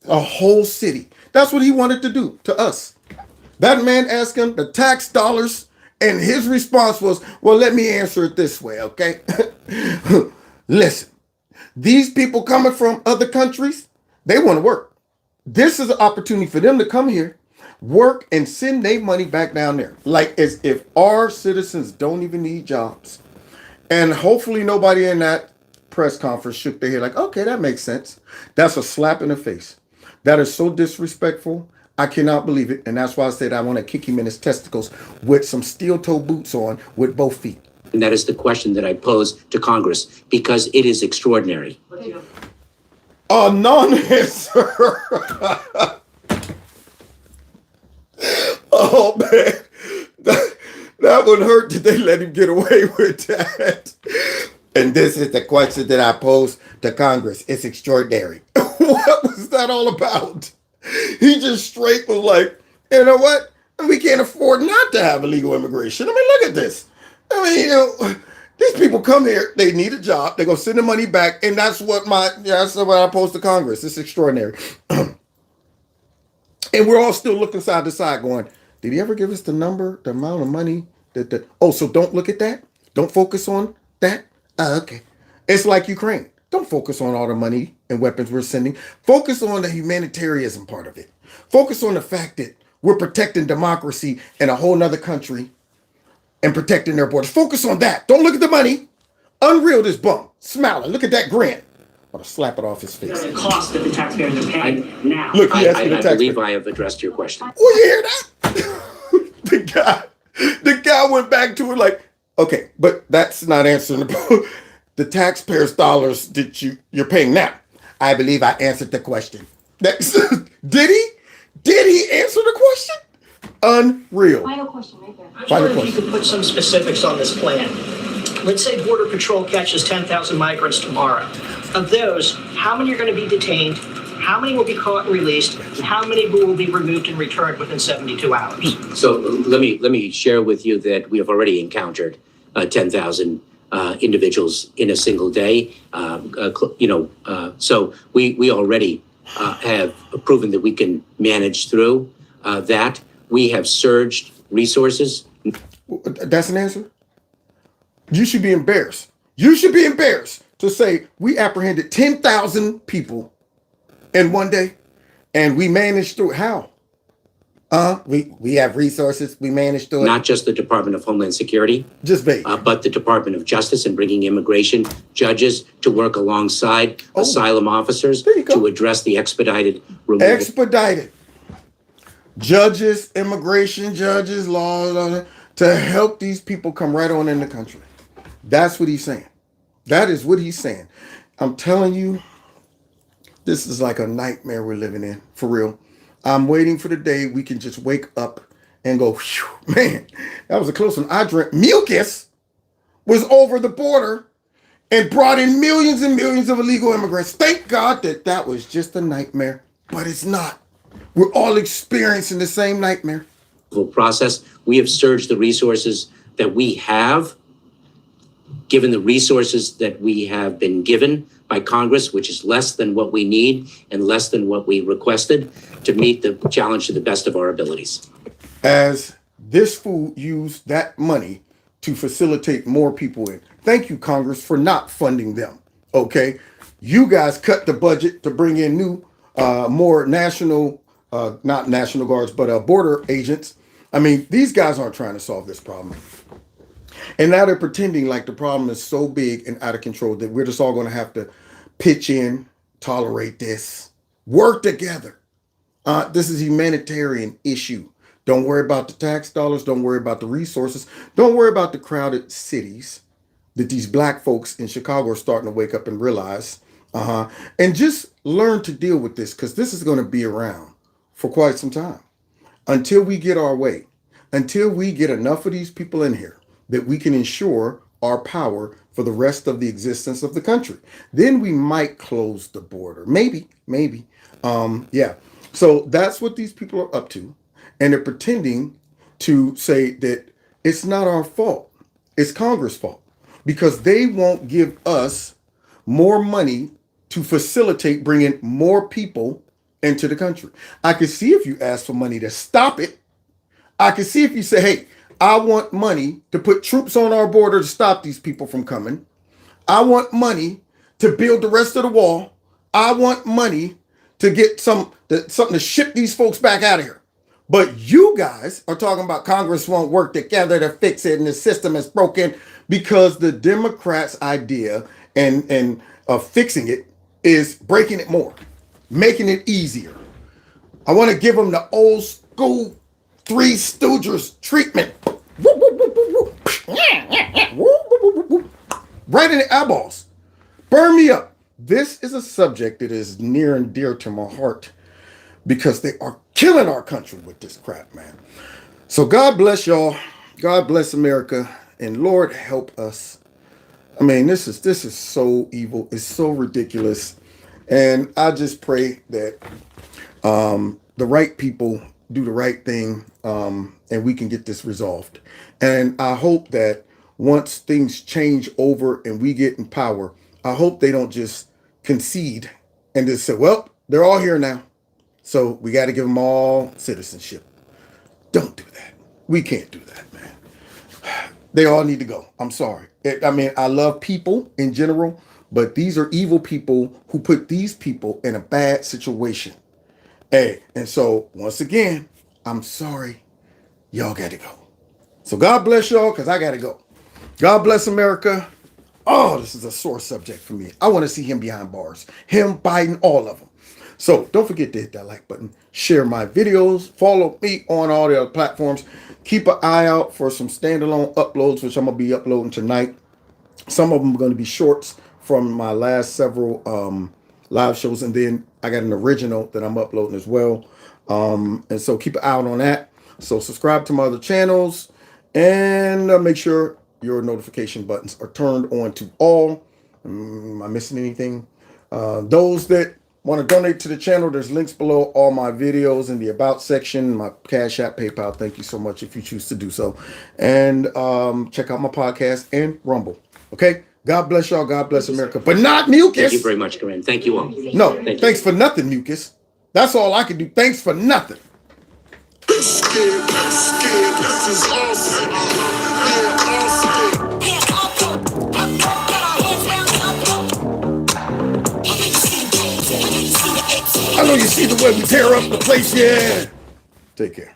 a whole city. That's what he wanted to do to us. That man asked him the tax dollars, and his response was, well, let me answer it this way, okay? Listen, these people coming from other countries, they want to work. This is an opportunity for them to come here, work, and send their money back down there. Like as if our citizens don't even need jobs. And hopefully nobody in that press conference shook their head like, okay, that makes sense. That's a slap in the face. That is so disrespectful. I cannot believe it. And that's why I said I want to kick him in his testicles with some steel-toe boots on with both feet. And that is the question that I pose to Congress because it is extraordinary. A non-answer. Oh, man. That would hurt that they let him get away with that. And this is the question that I pose to Congress. It's extraordinary. What was that all about? He just straight was like, you know what? We can't afford not to have illegal immigration. I mean, look at this. I mean, you know, these people come here, they need a job, they're gonna send the money back, and that's what I pose to Congress. It's extraordinary. And we're all still looking side to side going, did he ever give us the number, the amount of money so don't look at that? Don't focus on that? Okay. It's like Ukraine. Don't focus on all the money and weapons we're sending. Focus on the humanitarianism part of it. Focus on the fact that we're protecting democracy in a whole nother country and protecting their borders. Focus on that. Don't look at the money. Unreal, this bum. Smiling. Look at that grin. I want to slap it off his face. The cost that the taxpayers are paying now. Look, I believe I have addressed your question. Oh, you hear that? The guy went back to it like, okay, but that's not answering the taxpayers' dollars that you're paying now. I believe I answered the question. Did he? Did he answer the question? Unreal. Final question right there. I was wondering if you could put some specifics on this plan. Let's say Border Patrol catches 10,000 migrants tomorrow. Of those, how many are going to be detained? How many will be caught and released? And how many will be removed and returned within 72 hours? So let me share with you that we have already encountered 10,000 individuals in a single day. So we already have proven that we can manage through that. We have surged resources. That's an answer? You should be embarrassed. You should be embarrassed to say we apprehended 10,000 people in one day and we managed through. How? We have resources. We managed through it. Not just the Department of Homeland Security, just vague, but the Department of Justice and bringing immigration judges to work alongside asylum officers to address the expedited removal. Expedited. Judges, immigration judges, laws, to help these people come right on in the country. That's what he's saying. That is what he's saying. I'm telling you, this is like a nightmare we're living in, for real. I'm waiting for the day we can just wake up and go, man, that was a close one. I dreamt Mayorkas was over the border and brought in millions and millions of illegal immigrants. Thank God that was just a nightmare, but it's not. We're all experiencing the same nightmare. process. We have surged the resources that we have, given the resources that we have been given by Congress, which is less than what we need and less than what we requested, to meet the challenge to the best of our abilities. As this fool used that money to facilitate more people in. Thank you, Congress, for not funding them. Okay, you guys cut the budget to bring in new, more national, not National Guards, but border agents. I mean, these guys aren't trying to solve this problem. And now they're pretending like the problem is so big and out of control that we're just all going to have to pitch in, tolerate this, work together. This is a humanitarian issue. Don't worry about the tax dollars. Don't worry about the resources. Don't worry about the crowded cities that these black folks in Chicago are starting to wake up and realize. And just learn to deal with this, because this is going to be around for quite some time. Until we get our way, until we get enough of these people in here that we can ensure our power for the rest of the existence of the country. Then we might close the border. Maybe. Yeah. So that's what these people are up to. And they're pretending to say that it's not our fault. It's Congress' fault, because they won't give us more money to facilitate bringing more people into the country. I could see if you ask for money to stop it. I could see if you say, hey, I want money to put troops on our border to stop these people from coming. I want money to build the rest of the wall. I want money to get something to ship these folks back out of here. But you guys are talking about Congress won't work together to fix it and the system is broken, because the Democrats' idea and of fixing it is breaking it more, making it easier. I want to give them the old school Three Stooges treatment. Right in the eyeballs. Burn me up. This is a subject that is near and dear to my heart, because they are killing our country with this crap, man. So God bless y'all. God bless America. And Lord help us. I mean, this is so evil. It's so ridiculous. And I just pray that the right people do the right thing, and we can get this resolved. And I hope that once things change over and we get in power, I hope they don't just concede and just say, well, they're all here now, so we got to give them all citizenship. Don't do that. We can't do that, man. They all need to go. I'm sorry. I mean, I love people in general, but these are evil people who put these people in a bad situation. Hey, and so once again, I'm sorry. Y'all got to go. So God bless y'all, because I got to go. God bless America. Oh, this is a sore subject for me. I want to see him behind bars. Him, Biden, all of them. So don't forget to hit that like button. Share my videos. Follow me on all the other platforms. Keep an eye out for some standalone uploads, which I'm going to be uploading tonight. Some of them are going to be shorts from my last several live shows. And then I got an original that I'm uploading as well. And so keep an eye out on that. So subscribe to my other channels and make sure your notification buttons are turned on to all. Am I missing anything? Those that want to donate to the channel, there's links below all my videos in the About section, my Cash App, PayPal. Thank you so much if you choose to do so. And check out my podcast and Rumble. Okay? God bless y'all. God bless America. But not Mucus. Thank you very much, Corinne. Thank you all. No, thanks for nothing, Mucus. That's all I can do. Thanks for nothing. This is awesome. I know you see the way we tear up the place, yeah. Take care.